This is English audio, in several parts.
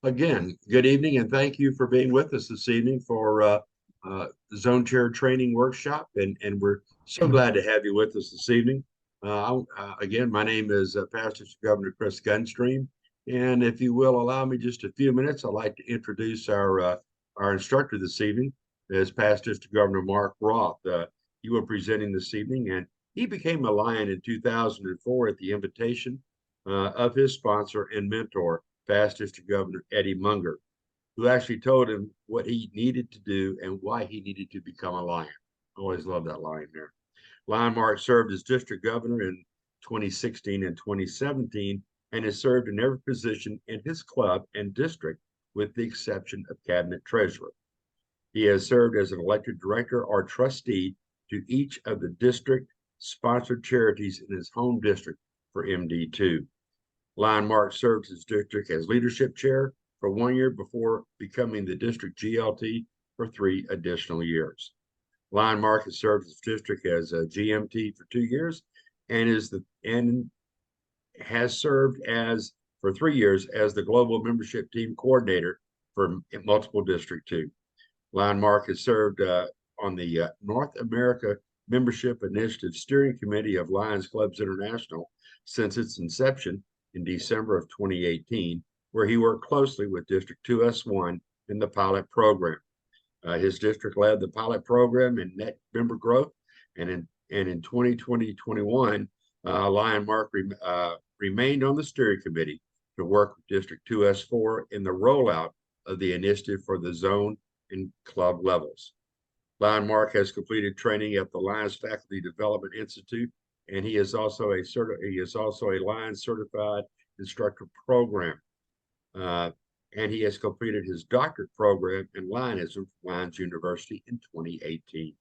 Again, good evening, and thank you for being with us this evening for Zone Chair Training Workshop. And we're so glad to have you with us this evening. Again, my name is Pastor Governor Chris Gunstream. And if you will allow me just a few minutes, I'd like to introduce our instructor this evening, is Pastor Governor Mark Roth. You were presenting this evening, and he became a Lion in 2004 at the invitation of his sponsor and mentor, Past District Governor Eddie Munger, who actually told him what he needed to do and why he needed to become a Lion. I always love that line there. Lion Mark served as district governor in 2016 and 2017 and has served in every position in his club and district with the exception of cabinet treasurer. He has served as an elected director or trustee to each of the district sponsored charities in his home district for MD2. Lion Mark served his district as leadership chair for 1 year before becoming the district GLT for 3 additional years. Lion Mark has served his district as a GMT for 2 years and has served as for 3 years as the global membership team coordinator for multiple district 2. Lion Mark has served on the North America Membership Initiative Steering Committee of Lions Clubs International since its inception in December of 2018, where he worked closely with District 2S1 in the pilot program. His district led the pilot program in net member growth, and in 2020-21, Lion Mark remained on the steering committee to work with District 2S4 in the rollout of the initiative for the zone and club levels. Lion Mark has completed training at the Lions Faculty Development Institute, and he is also a Lions certified instructor program. And he has completed his doctorate program in Lionism from Lions University in 2018.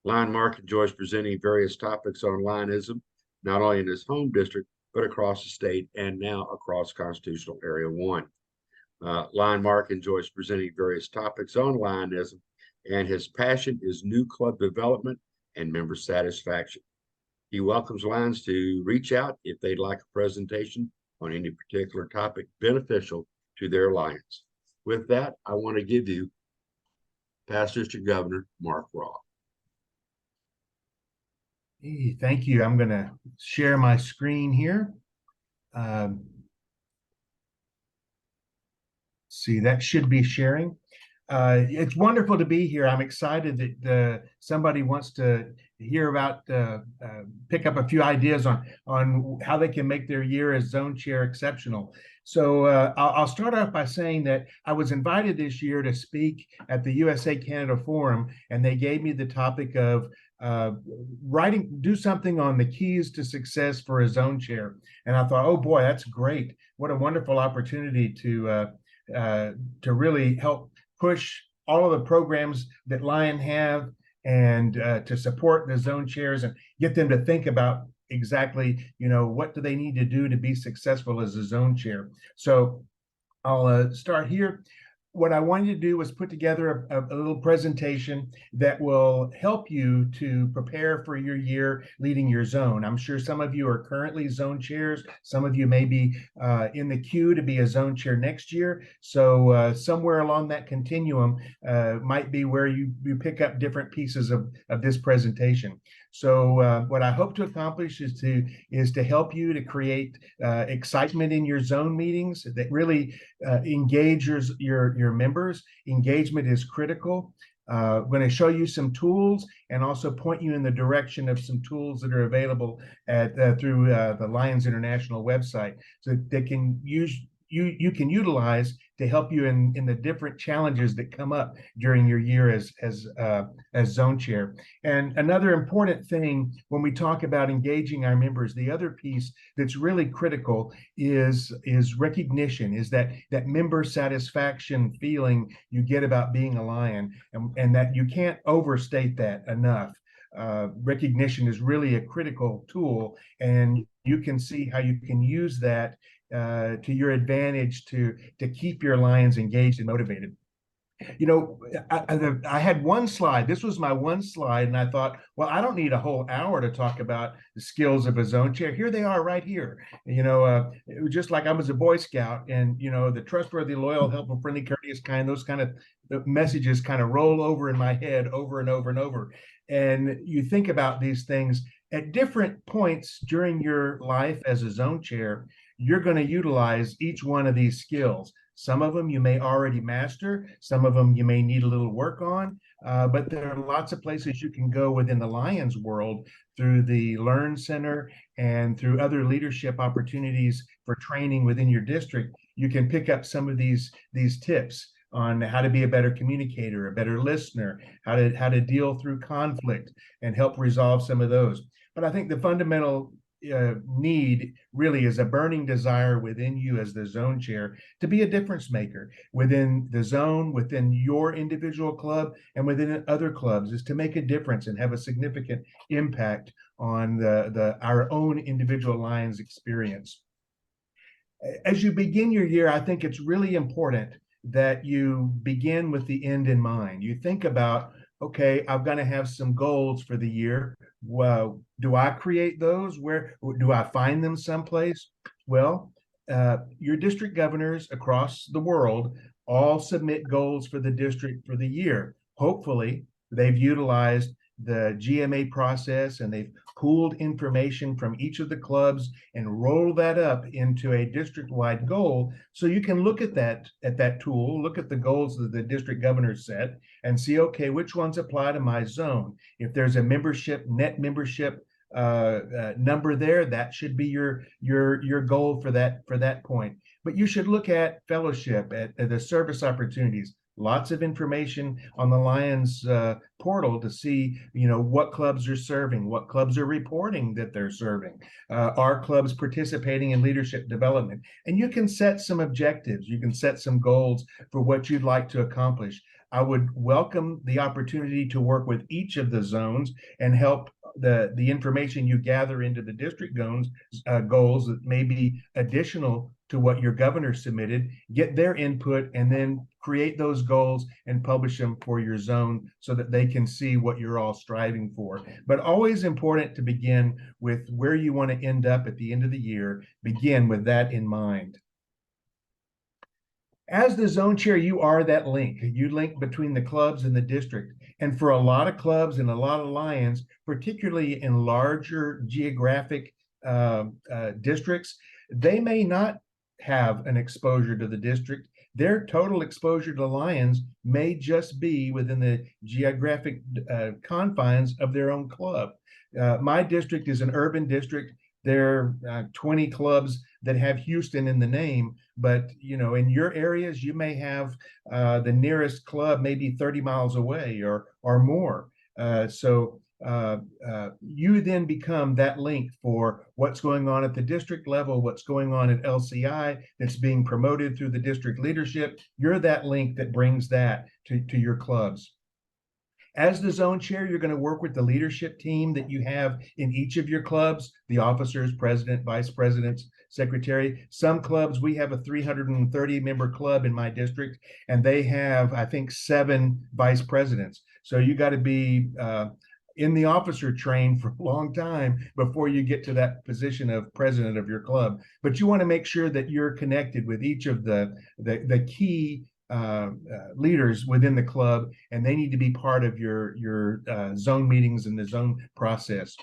Lion Mark enjoys presenting various topics on Lionism, not only in his home district, but across the state and now across Constitutional Area 1. Lion Mark enjoys presenting various topics on Lionism, and his passion is new club development and member satisfaction. He welcomes Lions to reach out if they'd like a presentation on any particular topic beneficial to their Lions. With that, I want to give you Past District Governor Mark Roth. Hey, thank you. I'm going to share my screen here. See, that should be sharing. It's wonderful to be here. I'm excited that somebody wants to hear about, pick up a few ideas on how they can make their year as zone chair exceptional. So I'll start off by saying that I was invited this year to speak at the USA Canada Forum, and they gave me the topic of do something on the keys to success for a zone chair. And I thought, oh boy, that's great. What a wonderful opportunity to really help push all of the programs that Lion have and to support the zone chairs and get them to think about exactly, what do they need to do to be successful as a zone chair. So I'll start here. What I wanted to do was put together a little presentation that will help you to prepare for your year leading your zone. I'm sure some of you are currently zone chairs. Some of you may be in the queue to be a zone chair next year. So somewhere along that continuum might be where you pick up different pieces of this presentation. So what I hope to accomplish is to help you to create excitement in your zone meetings that really engage your members. Engagement is critical. I'm going to show you some tools and also point you in the direction of some tools that are available through the Lions International website, so that you can utilize to help you in the different challenges that come up during your year as zone chair. And another important thing when we talk about engaging our members, the other piece that's really critical is recognition, is that member satisfaction feeling you get about being a Lion, and that you can't overstate that enough. Recognition is really a critical tool, and you can see how you can use that to your advantage to keep your Lions engaged and motivated. You know, I had one slide. This was my one slide, and I thought, well, I don't need a whole hour to talk about the skills of a zone chair. Here they are, right here. You know, it was just like I was a Boy Scout, and you know, the trustworthy, loyal, helpful, friendly, courteous, kind. Those kind of messages kind of roll over in my head over and over and over. And you think about these things at different points during your life as a zone chair. You're going to utilize each one of these skills. Some of them you may already master, some of them you may need a little work on, but there are lots of places you can go within the Lions world through the Learn Center and through other leadership opportunities for training within your district. You can pick up some of these tips on how to be a better communicator, a better listener, how to deal through conflict and help resolve some of those. But I think the fundamental need really is a burning desire within you as the zone chair to be a difference maker within the zone, within your individual club, and within other clubs, is to make a difference and have a significant impact on our own individual Lions experience. As you begin your year, I think it's really important that you begin with the end in mind. You think about, okay, I'm going to have some goals for the year. Well, do I create those? Where do I find them someplace? Well, your district governors across the world all submit goals for the district for the year. Hopefully, they've utilized the GMA process and they've pooled information from each of the clubs and roll that up into a district-wide goal. So you can look at that tool, look at the goals that the district governor set and see, okay, which ones apply to my zone. If there's a net membership number there, that should be your goal for that point. But you should look at fellowship, at the service opportunities. Lots of information on the Lions portal to see, you know, what clubs are serving, what clubs are reporting that they're serving, are clubs participating in leadership development. And you can set some objectives, you can set some goals for what you'd like to accomplish. I would welcome the opportunity to work with each of the zones and help the information you gather into the district goals that may be additional to what your governor submitted, get their input, and then create those goals and publish them for your zone so that they can see what you're all striving for. But always important to begin with where you want to end up at the end of the year. Begin with that in mind. As the zone chair, you are that link. You link between the clubs and the district. And for a lot of clubs and a lot of Lions, particularly in larger geographic districts, they may not have an exposure to the district. Their total exposure to Lions may just be within the geographic confines of their own club. My district is an urban district. There are 20 clubs that have Houston in the name, but you know, in your areas, you may have the nearest club maybe 30 miles away or more. So you then become that link for what's going on at the district level, what's going on at LCI that's being promoted through the district leadership. You're that link that brings that to your clubs. As the zone chair, you're going to work with the leadership team that you have in each of your clubs, the officers, president, vice presidents, secretary. Some clubs, we have a 330 member club in my district, and they have, I think, 7 vice presidents. So you got to be in the officer train for a long time before you get to that position of president of your club. But you want to make sure that you're connected with each of the key leaders within the club, and they need to be part of your zone meetings and the zone process.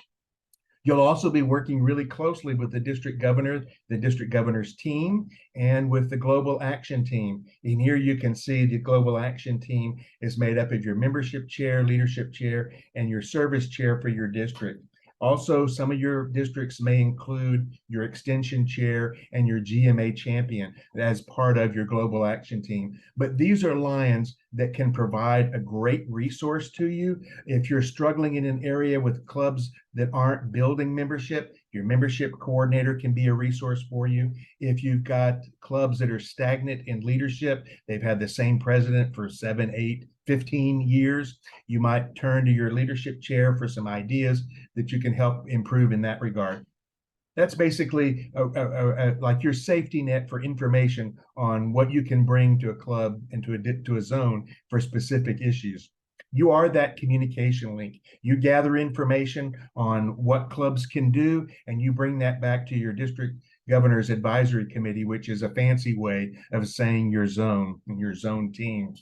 You'll also be working really closely with the district governor, the district governor's team, and with the global action team. And here you can see the global action team is made up of your membership chair, leadership chair, and your service chair for your district. Also, some of your districts may include your extension chair and your GMA champion as part of your global action team. But these are Lions that can provide a great resource to you. If you're struggling in an area with clubs that aren't building membership, your membership coordinator can be a resource for you. If you've got clubs that are stagnant in leadership, they've had the same president for 7, 8, 15 years, you might turn to your leadership chair for some ideas that you can help improve in that regard. That's basically like your safety net for information on what you can bring to a club and to a zone for specific issues. You are that communication link. You gather information on what clubs can do, and you bring that back to your district governor's advisory committee, which is a fancy way of saying your zone and your zone team.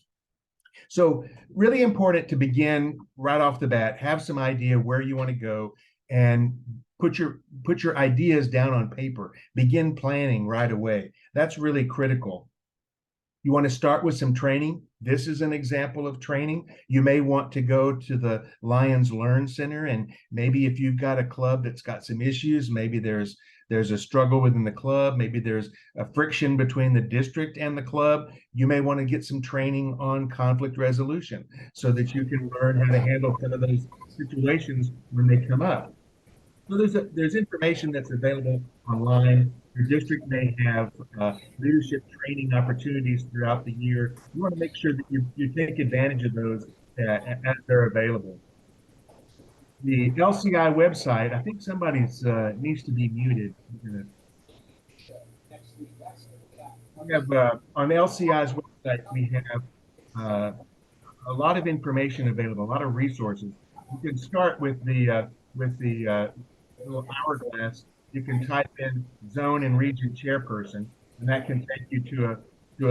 So really important to begin right off the bat, have some idea where you want to go and put your ideas down on paper. Begin planning right away. That's really critical. You want to start with some training. This is an example of training. You may want to go to the Lions Learn Center, and maybe if you've got a club that's got some issues, maybe there's a struggle within the club, maybe there's a friction between the district and the club, you may want to get some training on conflict resolution so that you can learn how to handle some of those situations when they come up. So there's information that's available online. Your district may have leadership training opportunities throughout the year. You want to make sure that you take advantage of those as they're available. The LCI website, I think somebody's needs to be muted. We have on LCI's website, we have a lot of information available, a lot of resources. You can start with the little hourglass. You can type in zone and region chairperson, and that can take you to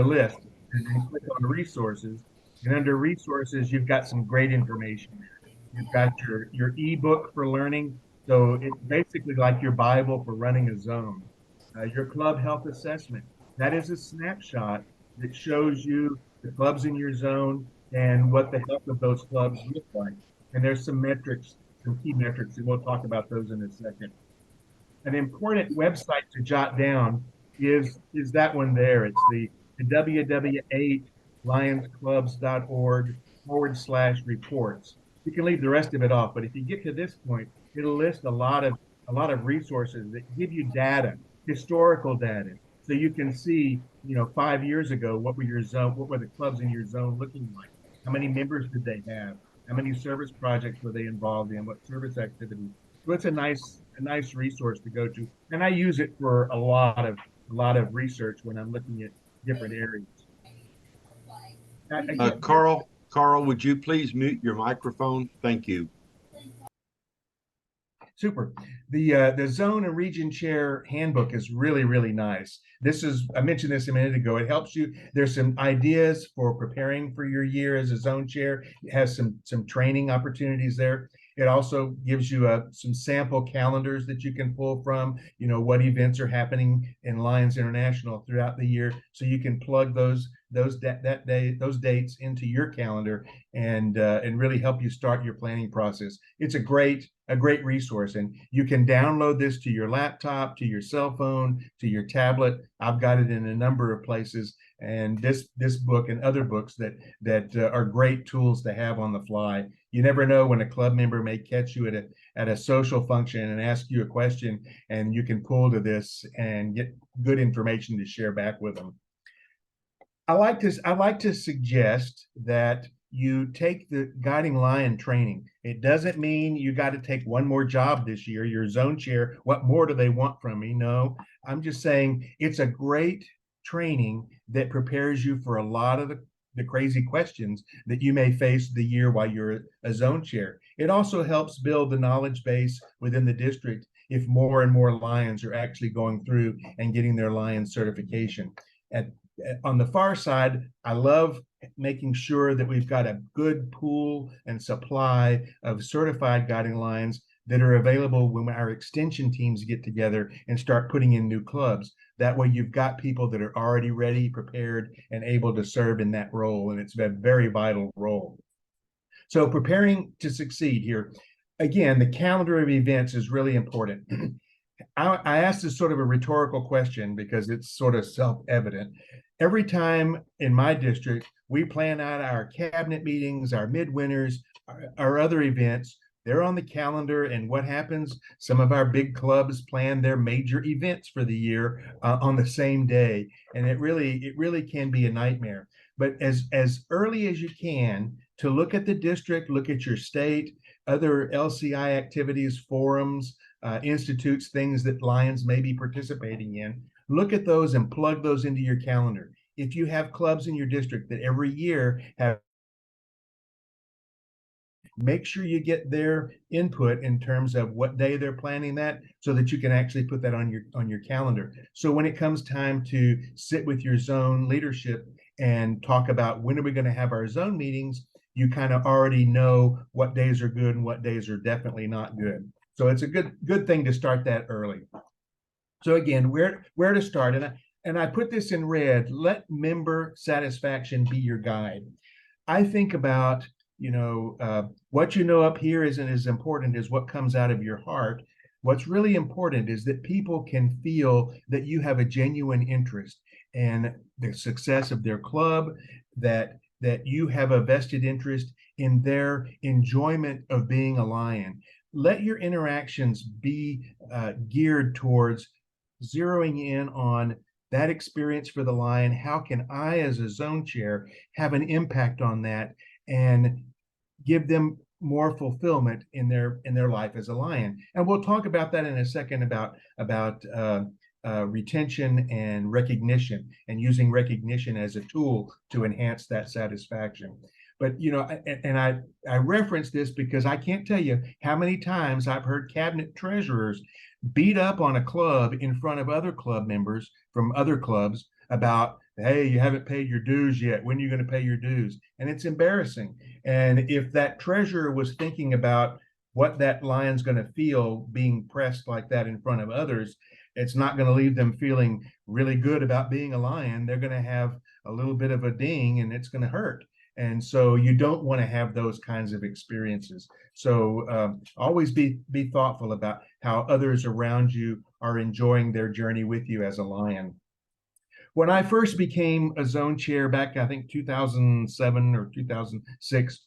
a list. And then click on resources. And under resources, you've got some great information there. You've got your ebook for learning. So it's basically like your Bible for running a zone. Your club health assessment. That is a snapshot that shows you the clubs in your zone and what the health of those clubs look like. And there's some metrics, some key metrics, and we'll talk about those in a second. An important website to jot down is that one there. It's the www.lionsclubs.org/reports. You can leave the rest of it off, but if you get to this point, it'll list a lot of resources that give you data, historical data, so you can see, 5 years ago, what were the clubs in your zone looking like? How many members did they have? How many service projects were they involved in? What service activities? So it's a nice resource to go to, and I use it for a lot of research when I'm looking at different areas. Again, Carl, would you please mute your microphone? Thank you. super. The zone and region chair handbook is really nice. I mentioned this a minute ago. It helps you. There's some ideas for preparing for your year as a zone chair. It has some training opportunities there. It also gives you some sample calendars that you can pull from, what events are happening in Lions International throughout the year. So you can plug those dates into your calendar and really help you start your planning process. It's a great resource, and you can download this to your laptop, to your cell phone, to your tablet. I've got it in a number of places, and this book and other books that are great tools to have on the fly. You never know when a club member may catch you at a social function and ask you a question, and you can pull to this and get good information to share back with them. I like to suggest that you take the guiding lion training. It doesn't mean you got to take one more job this year. Your zone chair, what more do they want from me? No, I'm just saying it's a great training that prepares you for a lot of the crazy questions that you may face the year while you're a zone chair. It also helps build the knowledge base within the district if more and more Lions are actually going through and getting their Lion certification. On the far side, I love making sure that we've got a good pool and supply of certified guiding lions that are available when our extension teams get together and start putting in new clubs. That way you've got people that are already ready, prepared, and able to serve in that role. And it's a very vital role. So preparing to succeed here. Again, the calendar of events is really important. I asked this sort of a rhetorical question because it's sort of self-evident. Every time in my district, we plan out our cabinet meetings, our midwinters, our other events. They're on the calendar, and what happens? Some of our big clubs plan their major events for the year on the same day, and it really can be a nightmare. But as early as you can to look at the district, look at your state, other LCI activities, forums, institutes, things that Lions may be participating in. Look at those and plug those into your calendar. If you have clubs in your district that every year have, make sure you get their input in terms of what day they're planning that, so that you can actually put that on your calendar. So when it comes time to sit with your zone leadership and talk about when are we going to have our zone meetings, you kind of already know what days are good and what days are definitely not good. So it's a good thing to start that early. So again, where to start? And I put this in red. Let member satisfaction be your guide. I think about, what you know up here isn't as important as what comes out of your heart. What's really important is that people can feel that you have a genuine interest in the success of their club, that you have a vested interest in their enjoyment of being a Lion. Let your interactions be geared towards zeroing in on that experience for the Lion. How can I, as a zone chair, have an impact on that and give them more fulfillment in their life as a Lion? And we'll talk about that in a second, about retention and recognition, and using recognition as a tool to enhance that satisfaction. But I reference this because I can't tell you how many times I've heard cabinet treasurers beat up on a club in front of other club members from other clubs about, hey, you haven't paid your dues yet. When are you going to pay your dues? And it's embarrassing. And if that treasurer was thinking about what that Lion's going to feel being pressed like that in front of others, it's not going to leave them feeling really good about being a Lion. They're going to have a little bit of a ding, and it's going to hurt. And so you don't want to have those kinds of experiences. So always be thoughtful about how others around you are enjoying their journey with you as a Lion. When I first became a zone chair back, I think 2007 or 2006,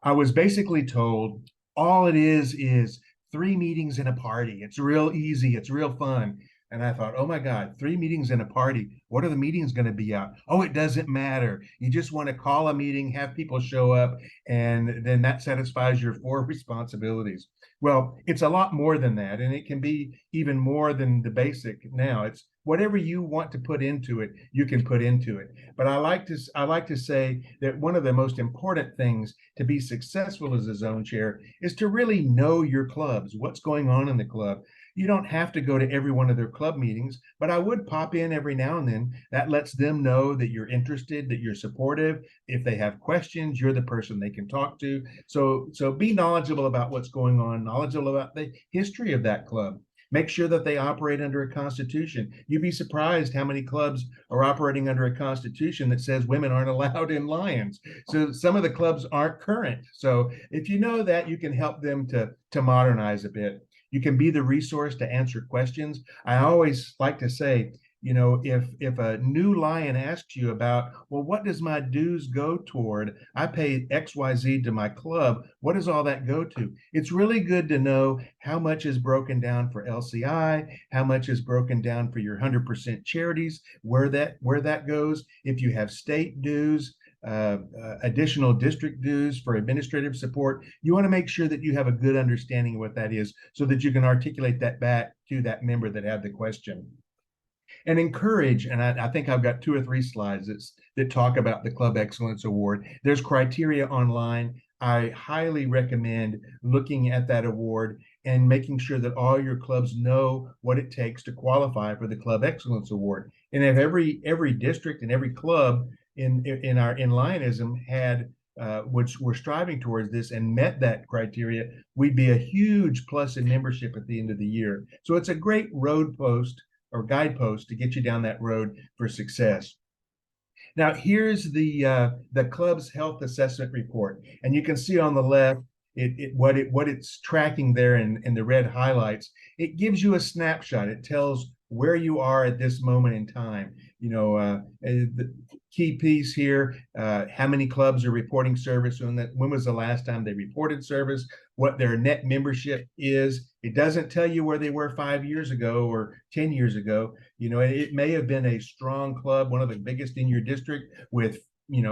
I was basically told all it is 3 meetings and a party. It's real easy. It's real fun. And I thought, oh my God, 3 meetings and a party. What are the meetings going to be out? Oh, it doesn't matter. You just want to call a meeting, have people show up, and then that satisfies your 4 responsibilities. Well, it's a lot more than that. And it can be even more than the basic now. It's whatever you want to put into it, you can put into it. But I like to say that one of the most important things to be successful as a zone chair is to really know your clubs, what's going on in the club. You don't have to go to every one of their club meetings, but I would pop in every now and then. That lets them know that you're interested, that you're supportive. If they have questions, you're the person they can talk to. So be knowledgeable about what's going on, knowledgeable about the history of that club. Make sure that they operate under a constitution. You'd be surprised how many clubs are operating under a constitution that says women aren't allowed in Lions. So some of the clubs aren't current. So if you know that, you can help them to modernize a bit. You can be the resource to answer questions. I always like to say, if a new Lion asks you about, well, what does my dues go toward? I pay XYZ to my club. What does all that go to? It's really good to know how much is broken down for LCI, how much is broken down for your 100% charities, where that goes. If you have state dues, additional district dues for administrative support, you want to make sure that you have a good understanding of what that is, so that you can articulate that back to that member that had the question. And encourage, and I think I've got 2 or 3 slides that talk about the Club Excellence Award. There's criteria online. I highly recommend looking at that award and making sure that all your clubs know what it takes to qualify for the Club Excellence Award. And if every district and every club in Lionism had which we're striving towards this and met that criteria, we'd be a huge plus in membership at the end of the year. So it's a great road post or guidepost to get you down that road for success. Now, here's the club's health assessment report, and you can see on the left what it's tracking there in the red highlights. It gives you a snapshot. It tells where you are at this moment in time. The key piece here: how many clubs are reporting service? When was the last time they reported service? What their net membership is. It doesn't tell you where they were 5 years ago or 10 years ago. It may have been a strong club, one of the biggest in your district, with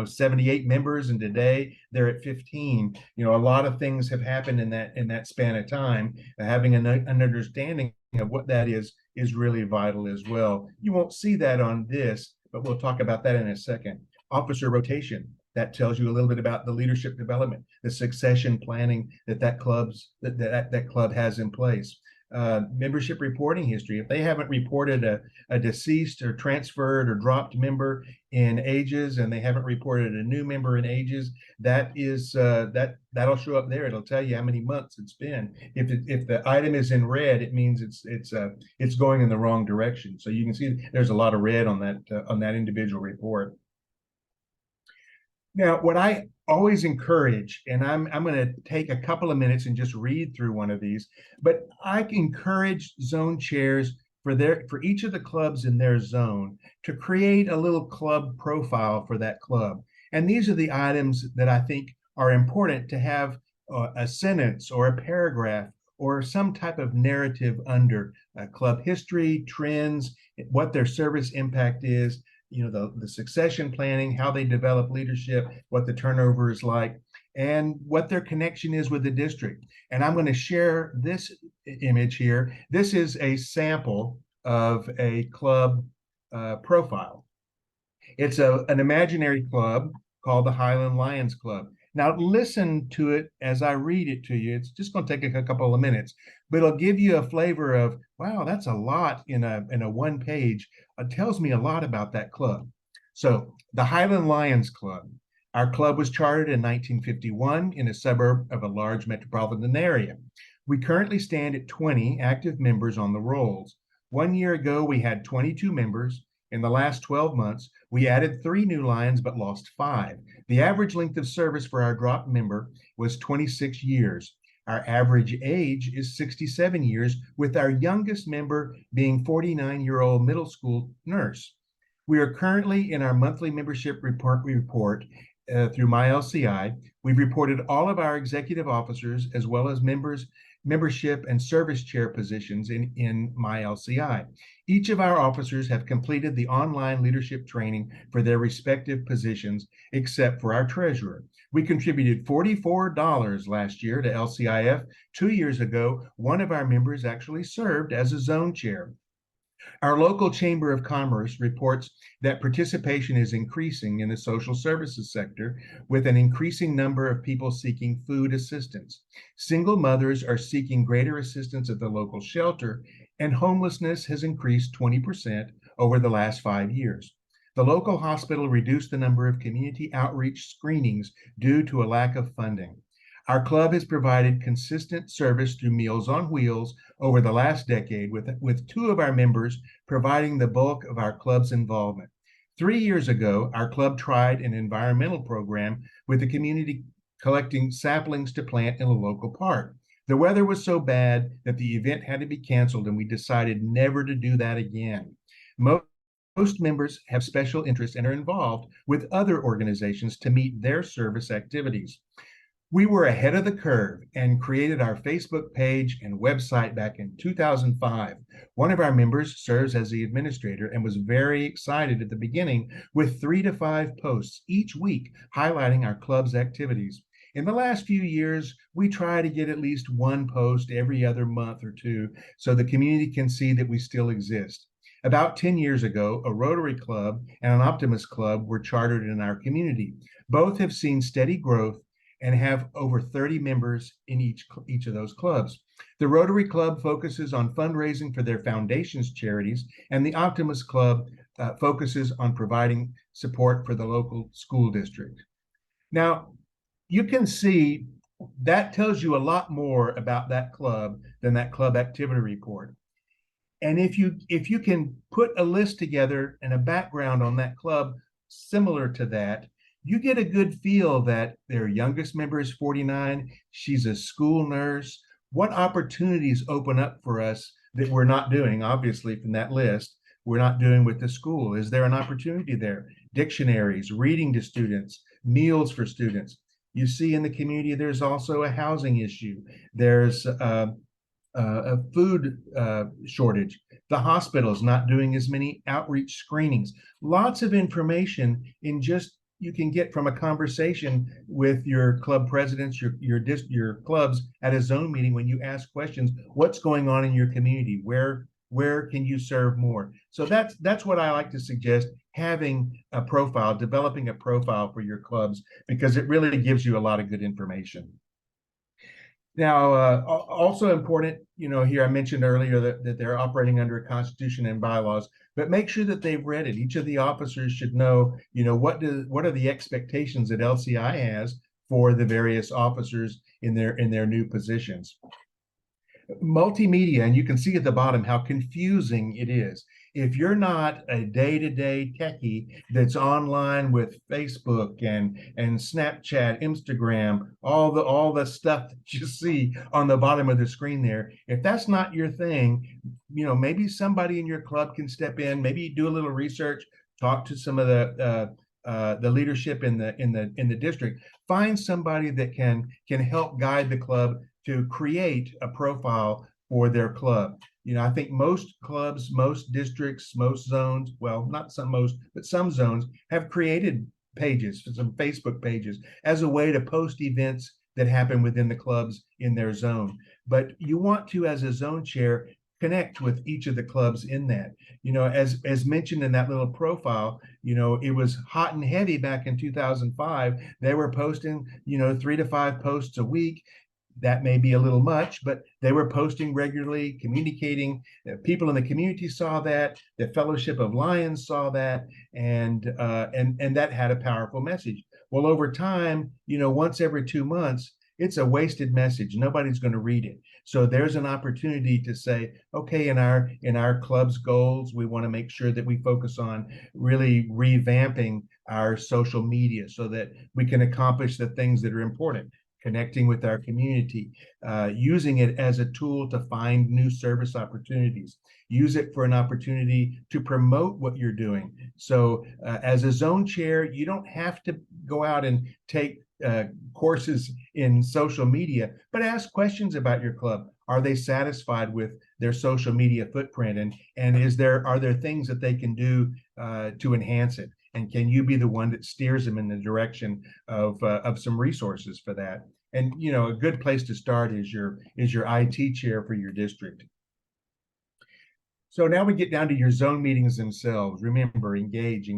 78 members, and today they're at 15. A lot of things have happened in that span of time. Having an understanding of what that is really vital as well. You won't see that on this, but we'll talk about that in a second. Officer rotation, that tells you a little bit about the leadership development, the succession planning that club has in place. Membership reporting history. If they haven't reported a deceased or transferred or dropped member in ages, and they haven't reported a new member in ages, that'll show up there. It'll tell you how many months it's been. If the item is in red, it means it's going in the wrong direction. So you can see there's a lot of red on that individual report. Now, what I always encourage, and I'm going to take a couple of minutes and just read through one of these, but I encourage zone chairs for each of the clubs in their zone to create a little club profile for that club. And these are the items that I think are important to have a sentence or a paragraph or some type of narrative under club history, trends, what their service impact is, the succession planning, how they develop leadership, what the turnover is like, and what their connection is with the district. And I'm going to share this image here. This is a sample of a club profile. It's an imaginary club called the Highland Lions Club. Now listen to it as I read it to you. It's just going to take a couple of minutes, but it'll give you a flavor of, wow, that's a lot in a one page. It tells me a lot about that club. So the Highland Lions Club. Our club was chartered in 1951 in a suburb of a large metropolitan area. We currently stand at 20 active members on the rolls. 1 year ago, we had 22 members. In the last 12 months, we added 3 new Lions but lost 5. The average length of service for our drop member was 26 years. Our average age is 67 years, with our youngest member being 49-year-old middle school nurse. We are currently in our monthly membership report through MyLCI. We've reported all of our executive officers as well as membership and service chair positions in MyLCI. Each of our officers have completed the online leadership training for their respective positions, except for our treasurer. We contributed $44 last year to LCIF. 2 years ago, one of our members actually served as a zone chair. Our local Chamber of Commerce reports that participation is increasing in the social services sector, with an increasing number of people seeking food assistance. Single mothers are seeking greater assistance at the local shelter, and homelessness has increased 20% over the last 5 years. The local hospital reduced the number of community outreach screenings due to a lack of funding. Our club has provided consistent service through Meals on Wheels over the last decade, with 2 of our members providing the bulk of our club's involvement. 3 years ago, our club tried an environmental program with the community collecting saplings to plant in a local park. The weather was so bad that the event had to be canceled, and we decided never to do that again. Most members have special interests and are involved with other organizations to meet their service activities. We were ahead of the curve and created our Facebook page and website back in 2005. One of our members serves as the administrator and was very excited at the beginning with 3 to 5 posts each week highlighting our club's activities. In the last few years, we try to get at least 1 post every other month or 2 so the community can see that we still exist. About 10 years ago, a Rotary Club and an Optimist Club were chartered in our community. Both have seen steady growth and have over 30 members in each of those clubs. The Rotary Club focuses on fundraising for their foundation's charities, and the Optimist Club focuses on providing support for the local school district. Now, you can see that tells you a lot more about that club than that club activity report. And if you can put a list together and a background on that club similar to that, you get a good feel that their youngest member is 49. She's a school nurse. What opportunities open up for us that we're not doing, obviously, from that list, we're not doing with the school? Is there an opportunity there? Dictionaries, reading to students, meals for students. You see in the community, there's also a housing issue. There's a food shortage. The hospital is not doing as many outreach screenings. Lots of information in just you can get from a conversation with your club presidents, your clubs at a zone meeting when you ask questions, what's going on in your community? Where can you serve more? So that's what I like to suggest, having a profile, developing a profile for your clubs, because it really gives you a lot of good information. Now, also important, here I mentioned earlier that they're operating under a constitution and bylaws, but make sure that they've read it. Each of the officers should know, what are the expectations that LCI has for the various officers in their new positions. Multimedia, and you can see at the bottom how confusing it is. If you're not a day-to-day techie that's online with Facebook and Snapchat, Instagram, all the stuff that you see on the bottom of the screen there, if that's not your thing, maybe somebody in your club can step in, maybe do a little research, talk to some of the leadership in the district, find somebody that can help guide the club to create a profile for their club. I think most clubs, most districts, most zones, well, not most, but some zones have created pages, some Facebook pages, as a way to post events that happen within the clubs in their zone. But you want to, as a zone chair, connect with each of the clubs in that. As mentioned in that little profile, it was hot and heavy back in 2005. They were posting, 3 to 5 posts a week. That may be a little much, but they were posting regularly, communicating. People in the community saw that. The Fellowship of Lions saw that, and that had a powerful message. Well, over time, once every 2 months, it's a wasted message. Nobody's going to read it. So there's an opportunity to say, okay, in our club's goals, we want to make sure that we focus on really revamping our social media so that we can accomplish the things that are important. Connecting with our community, using it as a tool to find new service opportunities, use it for an opportunity to promote what you're doing. So as a zone chair, you don't have to go out and take courses in social media, but ask questions about your club. Are they satisfied with their social media footprint? And are there things that they can do to enhance it? And can you be the one that steers them in the direction of some resources for that? And a good place to start is your IT chair for your district. So now we get down to your zone meetings themselves. Remember, engage,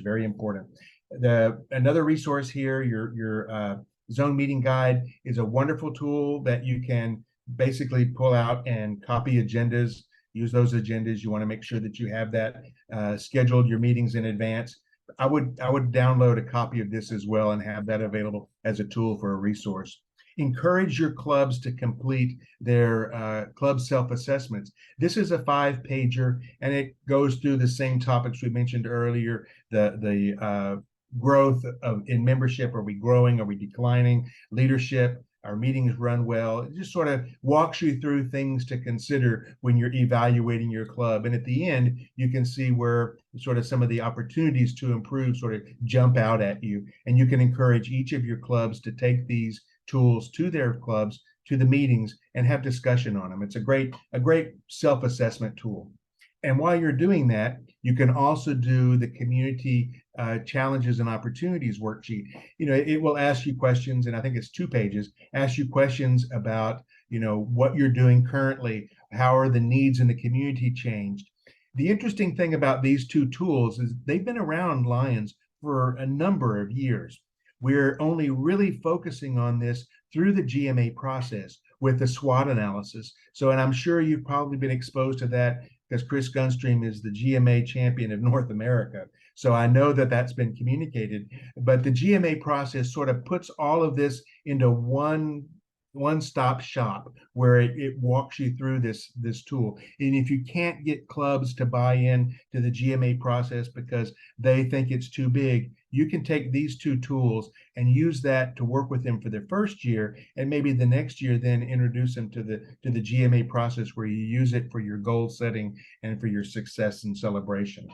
very important. Another resource here, your zone meeting guide, is a wonderful tool that you can basically pull out and copy agendas. Use those agendas. You want to make sure that you have that scheduled your meetings in advance. I would download a copy of this as well and have that available as a tool for a resource. Encourage your clubs to complete their club self-assessments. This is a 5-pager, and it goes through the same topics we mentioned earlier, the growth in membership. Are we growing? Are we declining? Leadership. Our meetings run well. It just sort of walks you through things to consider when you're evaluating your club. And at the end, you can see where sort of some of the opportunities to improve sort of jump out at you. And you can encourage each of your clubs to take these tools to their clubs, to the meetings, and have discussion on them. It's a great self-assessment tool. And while you're doing that, you can also do the community challenges and opportunities worksheet. It will ask you questions, and I think it's 2 pages, ask you questions about, what you're doing currently, how are the needs in the community changed. The interesting thing about these 2 tools is they've been around Lions for a number of years. We're only really focusing on this through the GMA process with the SWOT analysis. So, and I'm sure you've probably been exposed to that because Chris Gunstream is the GMA champion of North America. So I know that that's been communicated, but the GMA process sort of puts all of this into one-stop shop where it walks you through this tool. And if you can't get clubs to buy in to the GMA process because they think it's too big, you can take these 2 tools and use that to work with them for their first year, and maybe the next year then introduce them to the GMA process where you use it for your goal setting and for your success and celebration.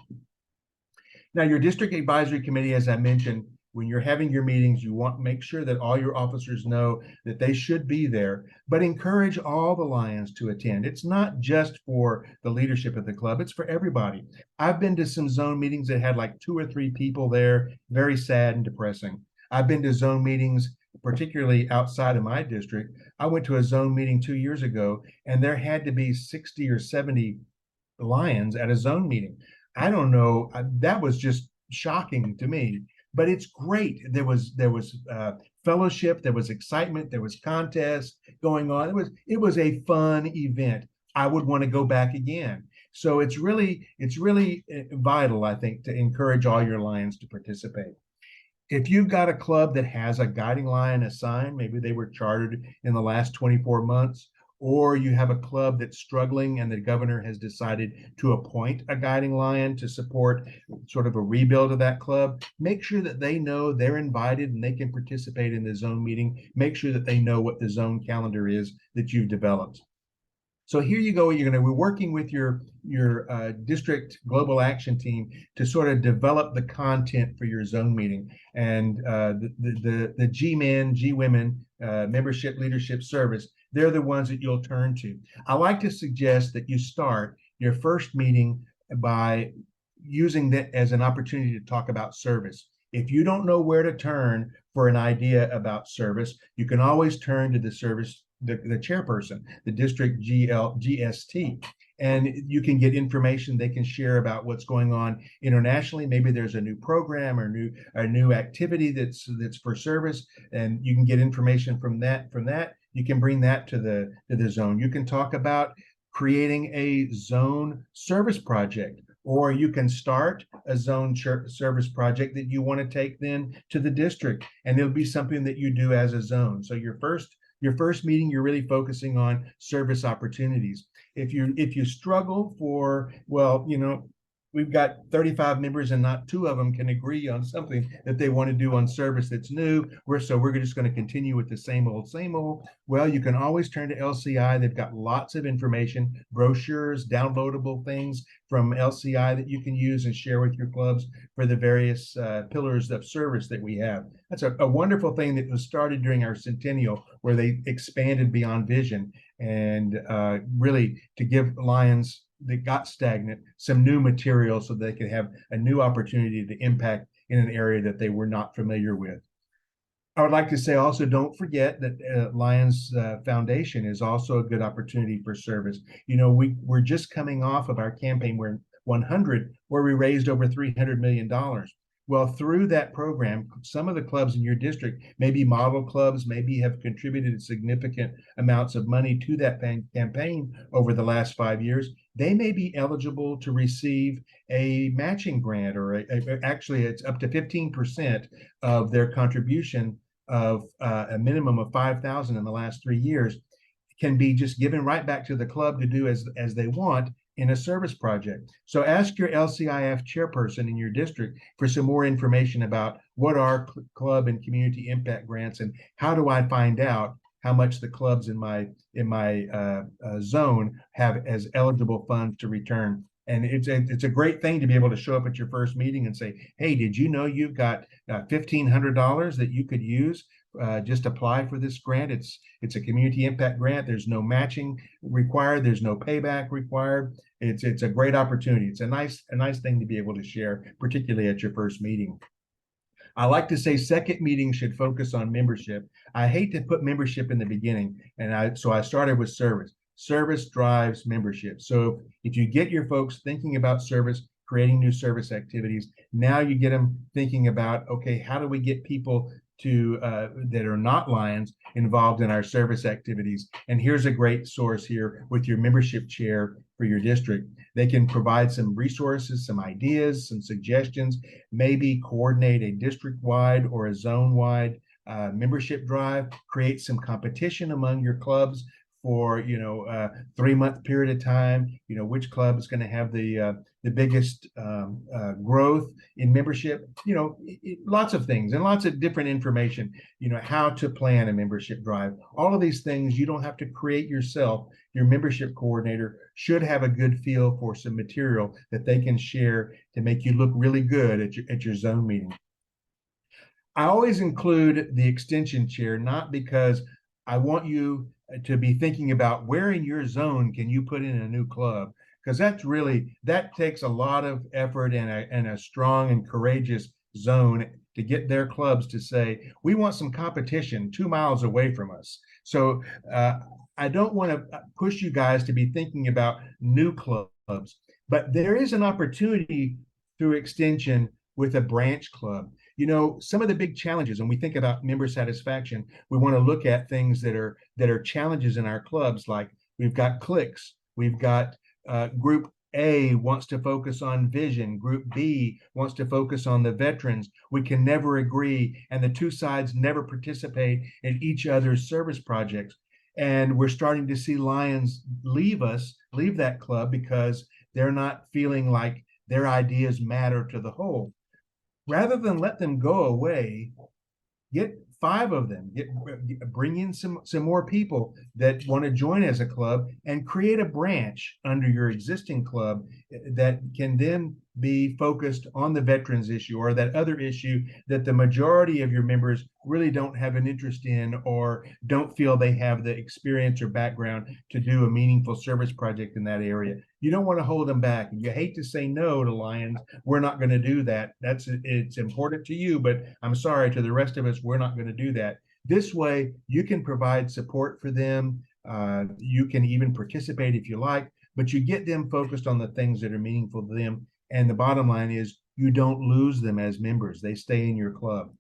Now, your district advisory committee, as I mentioned, when you're having your meetings, you want to make sure that all your officers know that they should be there, but encourage all the Lions to attend. It's not just for the leadership of the club, it's for everybody. I've been to some zone meetings that had like 2 or 3 people there, very sad and depressing. I've been to zone meetings, particularly outside of my district. I went to a zone meeting 2 years ago, and there had to be 60 or 70 Lions at a zone meeting. I don't know. That was just shocking to me, but it's great. There was fellowship, there was excitement, there was contest going on. It was a fun event. I would want to go back again. So it's really vital, I think, to encourage all your Lions to participate. If you've got a club that has a guiding lion assigned, maybe they were chartered in the last 24 months, or you have a club that's struggling and the governor has decided to appoint a guiding lion to support sort of a rebuild of that club, make sure that they know they're invited and they can participate in the zone meeting. Make sure that they know what the zone calendar is that you've developed. So here you go. We're working with your district global action team to sort of develop the content for your zone meeting, and the G-men, G-women, membership leadership service. They're the ones that you'll turn to. I like to suggest that you start your first meeting by using that as an opportunity to talk about service. If you don't know where to turn for an idea about service, you can always turn to the service, the chairperson, the district GST, and you can get information they can share about what's going on internationally. Maybe there's a new program or a new activity that's for service, and you can get information from that. You can bring that to the zone. You can talk about creating a zone service project, or you can start a zone service project that you want to take then to the district, and it'll be something that you do as a zone. So your first meeting, you're really focusing on service opportunities. If you struggle for, well, we've got 35 members and not 2 of them can agree on something that they want to do on service that's new. We're just going to continue with the same old. Well, you can always turn to LCI. They've got lots of information, brochures, downloadable things from LCI that you can use and share with your clubs for the various pillars of service that we have. That's a wonderful thing that was started during our centennial, where they expanded beyond vision and really to give Lions that got stagnant some new material so they could have a new opportunity to impact in an area that they were not familiar with. I would like to say also, don't forget that Lions Foundation is also a good opportunity for service. We're just coming off of our campaign, we're 100, where we raised over $300 million. Well, through that program, some of the clubs in your district, maybe model clubs, maybe have contributed significant amounts of money to that campaign over the last 5 years. They may be eligible to receive a matching grant, or actually it's up to 15% of their contribution of a minimum of $5,000 in the last 3 years can be just given right back to the club to do as they want in a service project. So ask your LCIF chairperson in your district for some more information about what are club and community impact grants, and how do I find out how much the clubs in my zone have as eligible funds to return. And it's a great thing to be able to show up at your first meeting and say, hey, did you know you've got $1,500 that you could use? Just apply for this grant. It's a community impact grant. There's no matching required. There's no payback required. It's a great opportunity. It's a nice thing to be able to share, particularly at your first meeting. I like to say second meeting should focus on membership. I hate to put membership in the beginning, so I started with service. Service drives membership. So if you get your folks thinking about service, creating new service activities, now you get them thinking about, okay, how do we get people that are not Lions involved in our service activities? And here's a great source here with your membership chair for your district. They can provide some resources, some ideas, some suggestions, maybe coordinate a district-wide or a zone-wide membership drive, create some competition among your clubs for a 3-month period of time. Which club is going to have the biggest growth in membership. Lots of things and lots of different information. How to plan a membership drive. All of these things you don't have to create yourself. Your membership coordinator should have a good feel for some material that they can share to make you look really good at your zone meeting. I always include the extension chair, not because I want you to be thinking about where in your zone can you put in a new club, because that takes a lot of effort and a strong and courageous zone to get their clubs to say, we want some competition 2 miles away from us. So I don't want to push you guys to be thinking about new clubs, but there is an opportunity through extension with a branch club. You know, some of the big challenges, and we think about member satisfaction, we want to look at things that are challenges in our clubs, like we've got cliques, we've got group A wants to focus on vision, group B wants to focus on the veterans. We can never agree, and the two sides never participate in each other's service projects. And we're starting to see Lions leave that club because they're not feeling like their ideas matter to the whole. Rather than let them go away, get 5 of them, bring in some more people that want to join as a club, and create a branch under your existing club that can then be focused on the veterans issue or that other issue that the majority of your members really don't have an interest in or don't feel they have the experience or background to do a meaningful service project in that area. You don't want to hold them back. You hate to say no to Lions. We're not going to do that. It's important to you, but I'm sorry, to the rest of us, we're not going to do that. This way, you can provide support for them. You can even participate if you like, but you get them focused on the things that are meaningful to them. And the bottom line is you don't lose them as members. They stay in your club.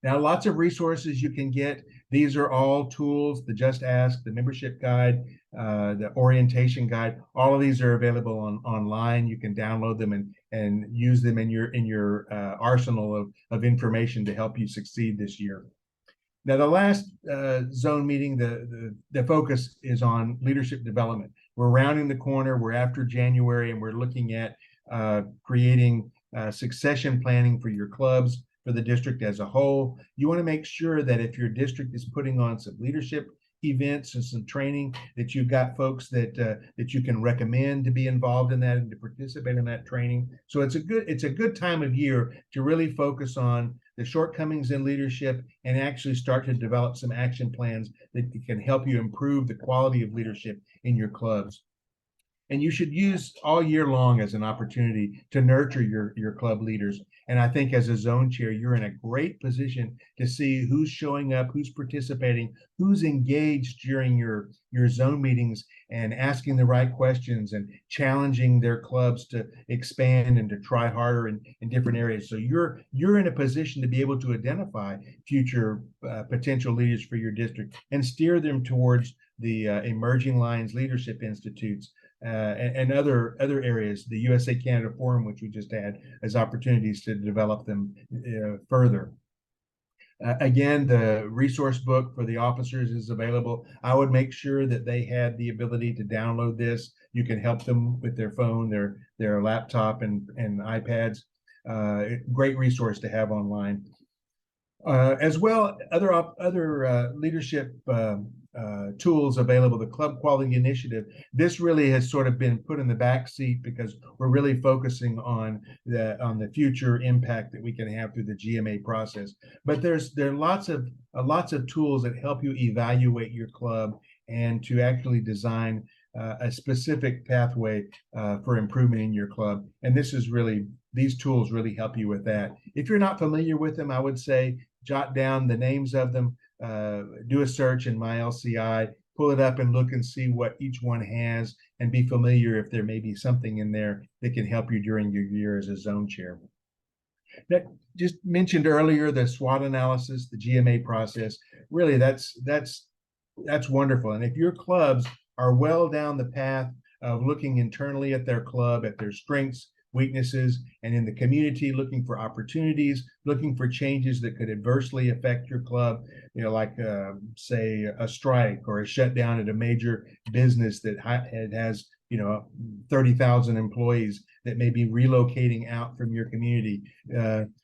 Now, lots of resources you can get. These are all tools, the Just Ask, the membership guide, the orientation guide. All of these are available online. You can download them and use them in your arsenal of information to help you succeed this year. Now, the last zone meeting, the focus is on leadership development. We're rounding the corner. We're after January, and we're looking at creating succession planning for your clubs, for the district as a whole. You want to make sure that if your district is putting on some leadership events and some training, that you've got folks that you can recommend to be involved in that and to participate in that training. So it's a good time of year to really focus on the shortcomings in leadership and actually start to develop some action plans that can help you improve the quality of leadership in your clubs. And you should use all year long as an opportunity to nurture your club leaders. And I think as a zone chair, you're in a great position to see who's showing up, who's participating, who's engaged during your zone meetings and asking the right questions and challenging their clubs to expand and to try harder in different areas. So you're in a position to be able to identify future potential leaders for your district and steer them towards the Emerging Lions Leadership Institutes and other areas, the USA Canada Forum, which we just had, as opportunities to develop them further. Again, the resource book for the officers is available. I would make sure that they had the ability to download this. You can help them with their phone, their laptop, and iPads. Great resource to have online. As well, other leadership tools available. The Club Quality Initiative. This really has sort of been put in the back seat because we're really focusing on the future impact that we can have through the GMA process. But there are lots of tools that help you evaluate your club and to actually design a specific pathway for improvement in your club. And these tools really help you with that. If you're not familiar with them, I would say jot down the names of them, do a search in MyLCI, pull it up and look and see what each one has, and be familiar if there may be something in there that can help you during your year as a zone chair. That just mentioned earlier, the SWOT analysis, the GMA process, really that's wonderful. And if your clubs are well down the path of looking internally at their club, at their strengths, weaknesses, and in the community, looking for opportunities, looking for changes that could adversely affect your club, like say a strike or a shutdown at a major business that has 30,000 employees that may be relocating out from your community.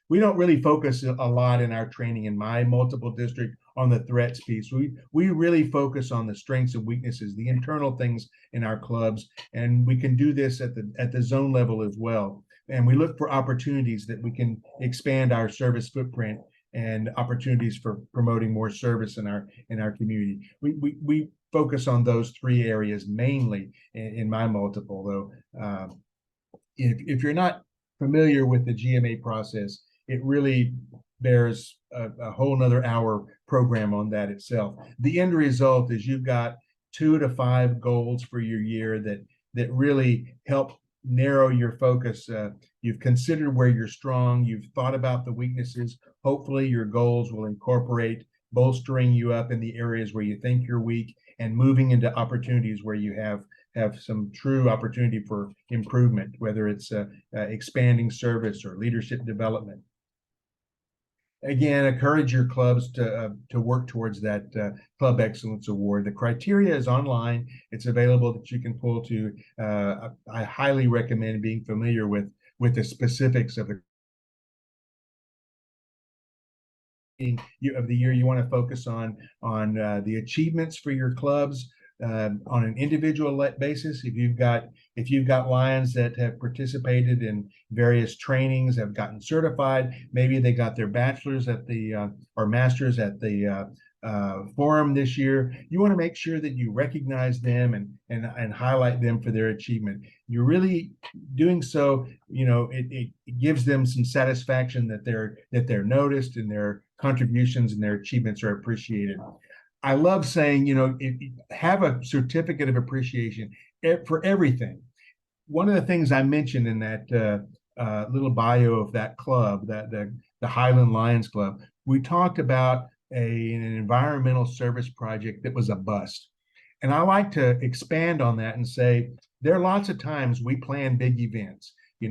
We don't really focus a lot in our training in my multiple district on the threats piece. We really focus on the strengths and weaknesses, the internal things in our clubs, and we can do this at the zone level as well. and we look for opportunities that we can expand our service footprint and opportunities for promoting more service in our community. We focus on those three areas mainly in my multiple, though. If you're not familiar with the GMA process, it really bears a whole nother hour program on that itself. The end result is you've got 2 to 5 goals for your year that really help narrow your focus. You've considered where you're strong. You've thought about the weaknesses. Hopefully your goals will incorporate bolstering you up in the areas where you think you're weak and moving into opportunities where you have some true opportunity for improvement, whether it's expanding service or leadership development. Again, encourage your clubs to work towards that Club Excellence Award. The criteria is online. It's available that you can pull to. I highly recommend being familiar with the specifics of the year. You want to focus on the achievements for your clubs on an individual basis. If you've got Lions that have participated in various trainings, have gotten certified, maybe they got their bachelor's at the or master's at the forum this year, you want to make sure that you recognize them and highlight them for their achievement. You're really doing so, it gives them some satisfaction that they're noticed and their contributions and their achievements are appreciated. I love saying, have a certificate of appreciation for everything. One of the things I mentioned in that little bio of that club, that the Highland Lions Club, we talked about an environmental service project that was a bust. And I like to expand on that and say, there are lots of times we plan big events. We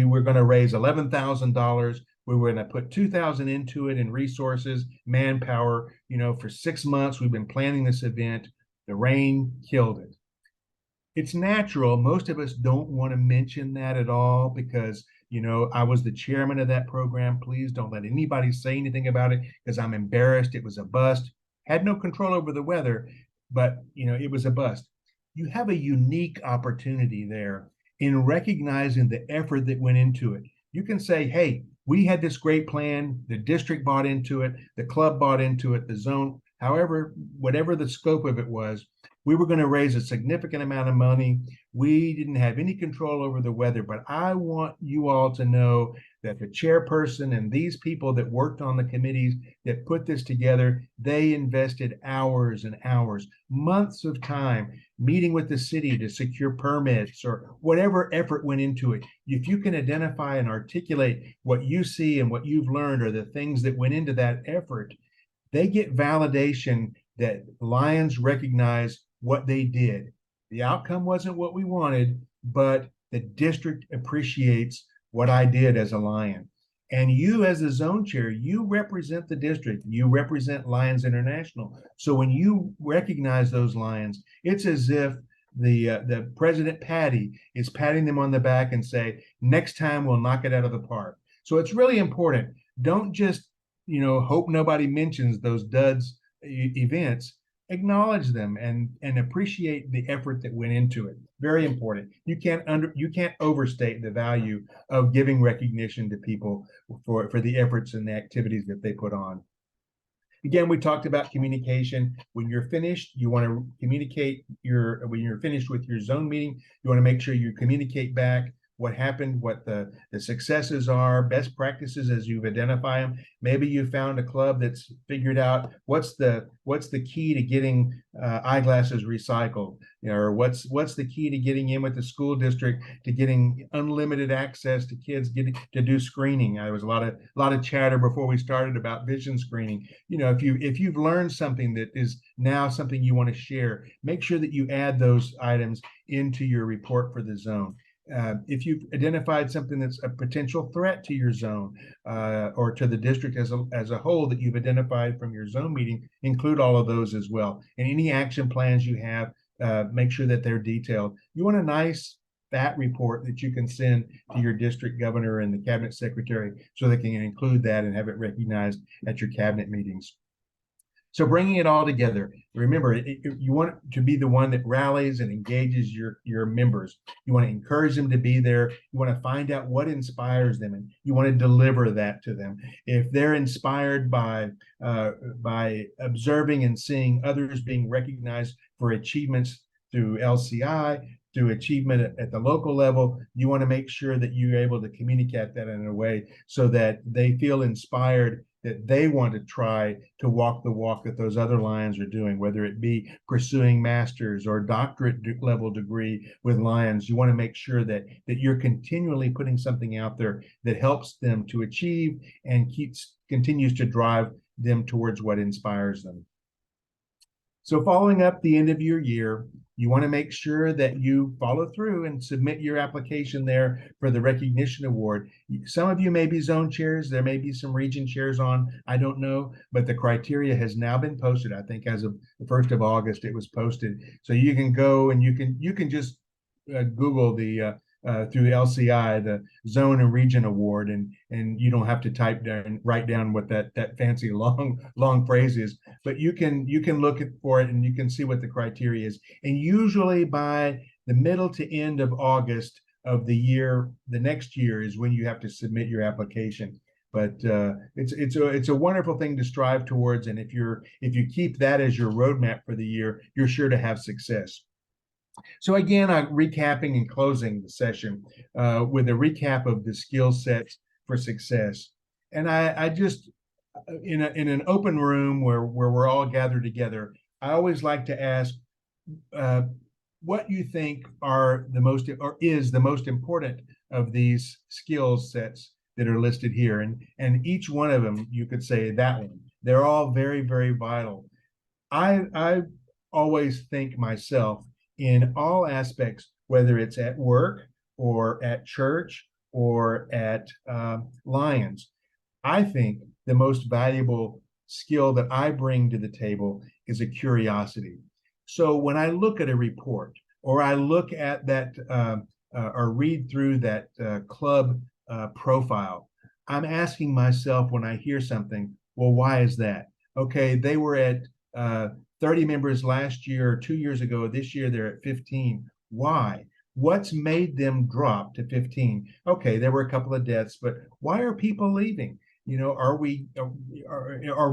were going to raise $11,000. We were going to put 2,000 into it in resources, manpower. For 6 months, we've been planning this event. The rain killed it. It's natural. Most of us don't want to mention that at all because, I was the chairman of that program. Please don't let anybody say anything about it because I'm embarrassed. It was a bust. Had no control over the weather, but, it was a bust. You have a unique opportunity there in recognizing the effort that went into it. You can say, hey, we had this great plan. The district bought into it. The club bought into it. The zone, however, whatever the scope of it was, we were going to raise a significant amount of money. We didn't have any control over the weather, but I want you all to know that the chairperson and these people that worked on the committees that put this together, they invested hours and hours, months of time meeting with the city to secure permits or whatever effort went into it. If you can identify and articulate what you see and what you've learned or the things that went into that effort, they get validation that Lions recognize what they did. The outcome wasn't what we wanted, but the district appreciates what I did as a Lion. And you as the zone chair, you represent the district. You represent Lions International. So when you recognize those Lions, it's as if the President Patty is patting them on the back and say, next time we'll knock it out of the park. So it's really important. Don't just, hope nobody mentions those duds events. Acknowledge them and appreciate the effort that went into it. Very important. You can't overstate the value of giving recognition to people for the efforts and the activities that they put on. Again, we talked about communication. When you're finished, you want to communicate when you're finished with your zone meeting, you want to make sure you communicate back what happened, what the successes are, best practices as you've identified them. Maybe you found a club that's figured out what's the key to getting eyeglasses recycled, or what's the key to getting in with the school district to getting unlimited access to kids getting to do screening. There was a lot of chatter before we started about vision screening. If you've learned something that is now something you want to share, make sure that you add those items into your report for the zone. If you've identified something that's a potential threat to your zone or to the district as a whole that you've identified from your zone meeting, include all of those as well. And any action plans you have, make sure that they're detailed. You want a nice fat report that you can send to your district governor and the cabinet secretary so they can include that and have it recognized at your cabinet meetings. So bringing it all together, remember, you want to be the one that rallies and engages your members. You want to encourage them to be there. You want to find out what inspires them, and you want to deliver that to them. If they're inspired by observing and seeing others being recognized for achievements through LCI, through achievement at the local level, you want to make sure that you're able to communicate that in a way so that they feel inspired, that they want to try to walk the walk that those other Lions are doing, whether it be pursuing master's or doctorate level degree with Lions. You want to make sure that you're continually putting something out there that helps them to achieve and continues to drive them towards what inspires them. So following up the end of your year, you want to make sure that you follow through and submit your application there for the recognition award. Some of you may be zone chairs. There may be some region chairs on. I don't know, but the criteria has now been posted. I think as of the 1st of August, it was posted. So you can go and you can just Google the through the LCI, the Zone and Region Award, and you don't have to write down what that fancy long phrase is, but you can look for it and you can see what the criteria is. And usually by the middle to end of August of the year, the next year is when you have to submit your application. But it's a wonderful thing to strive towards, and if you keep that as your roadmap for the year, you're sure to have success. So again, I'm recapping and closing the session with a recap of the skill sets for success. And I just, in an open room where we're all gathered together, I always like to ask what you think are is the most important of these skill sets that are listed here. And each one of them, you could say that one. They're all very, very vital. I always think myself, in all aspects, whether it's at work or at church or at Lions, I think the most valuable skill that I bring to the table is a curiosity. So when I look at a report or I look at that or read through that club profile, I'm asking myself when I hear something, well, why is that? Okay, they were at 30 members last year or 2 years ago. This year they're at 15. Why? What's made them drop to 15? Okay, there were a couple of deaths, but why are people leaving? You know, are we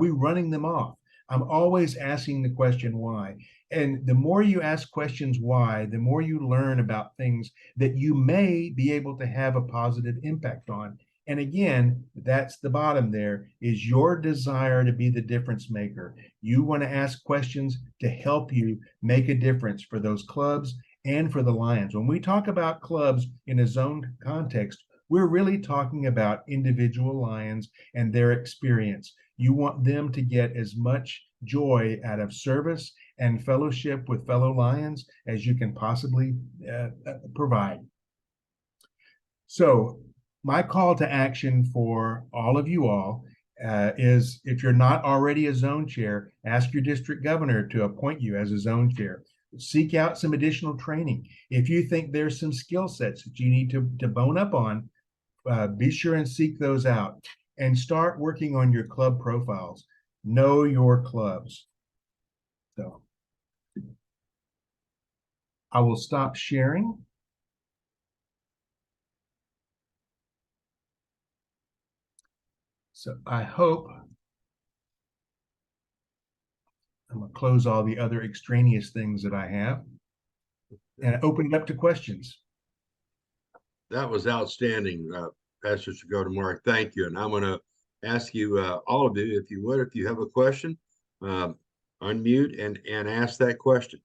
running them off? I'm always asking the question why. And the more you ask questions why, the more you learn about things that you may be able to have a positive impact on. And again, that's the bottom there, is your desire to be the difference maker. You want to ask questions to help you make a difference for those clubs and for the Lions. When we talk about clubs in a zone context, we're really talking about individual Lions and their experience. You want them to get as much joy out of service and fellowship with fellow Lions as you can possibly provide. So my call to action for all of you all is, if you're not already a zone chair, ask your district governor to appoint you as a zone chair. Seek out some additional training. If you think there's some skill sets that you need to bone up on, be sure and seek those out and start working on your club profiles. Know your clubs. So I will stop sharing. So I hope I'm going to close all the other extraneous things that I have and open it up to questions. That was outstanding, Pastor Mark. Thank you. And I'm going to ask you, all of you, if you would, if you have a question, unmute and ask that question.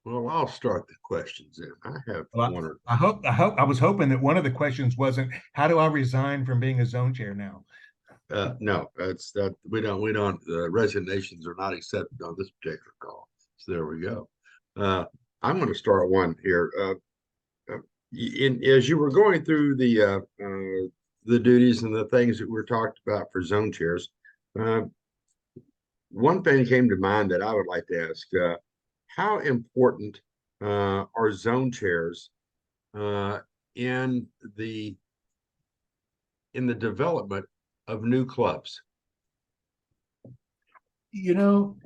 Well, I'll start the questions then. I have one or I was hoping that one of the questions wasn't, how do I resign from being a zone chair now? no, that's that we don't resignations are not accepted on this particular call. So there we go. I'm going to start one here. As you were going through the duties and the things that we're talked about for zone chairs, one thing came to mind that I would like to ask: how important are zone chairs in the in the development of new clubs? You know,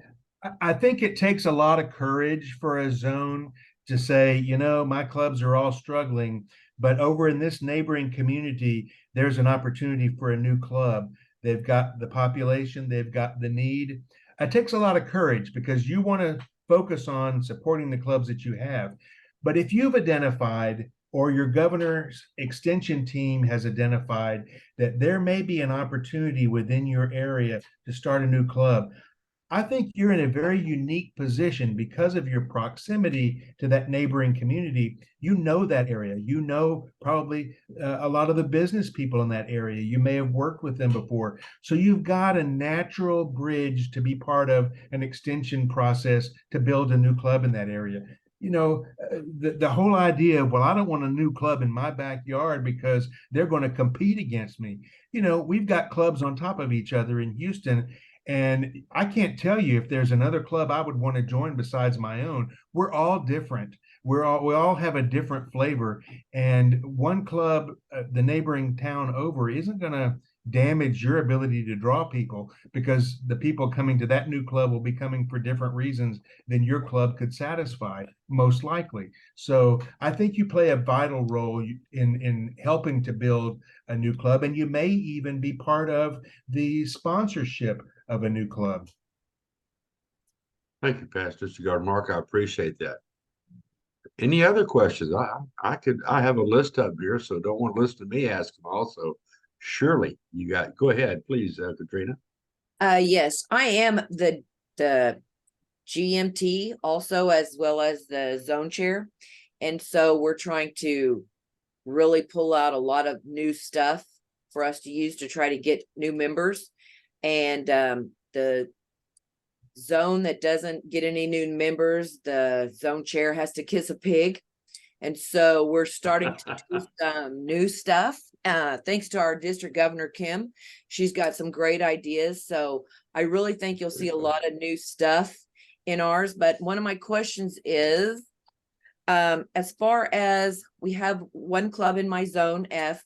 I think it takes a lot of courage for a zone to say, my clubs are all struggling, but over in this neighboring community, there's an opportunity for a new club. They've got the population, they've got the need. It takes a lot of courage because you want to focus on supporting the clubs that you have. But if you've identified or your governor's extension team has identified that there may be an opportunity within your area to start a new club, I think you're in a very unique position because of your proximity to that neighboring community. You know that area. You know probably a lot of the business people in that area. You may have worked with them before. So you've got a natural bridge to be part of an extension process to build a new club in that area. The whole idea of, well, I don't want a new club in my backyard because they're going to compete against me. We've got clubs on top of each other in Houston, and I can't tell you if there's another club I would want to join besides my own. We're all different. We all have a different flavor. And one club, the neighboring town over, isn't going to damage your ability to draw people, because the people coming to that new club will be coming for different reasons than your club could satisfy, most likely. So I think you play a vital role in helping to build a new club, and you may even be part of the sponsorship of a new club. Thank you, Pastor Cigar. Mark, I appreciate that. Any other questions? I have a list up here, so don't want to listen to me ask them also. Surely go ahead, please, Katrina. Yes, I am the GMT also, as well as the zone chair. And so we're trying to really pull out a lot of new stuff for us to use to try to get new members. And the zone that doesn't get any new members, the zone chair has to kiss a pig. And so we're starting to do some new stuff. Thanks to our district governor, Kim. She's got some great ideas. So I really think you'll see a lot of new stuff in ours. But one of my questions is, as far as we have one club in my zone F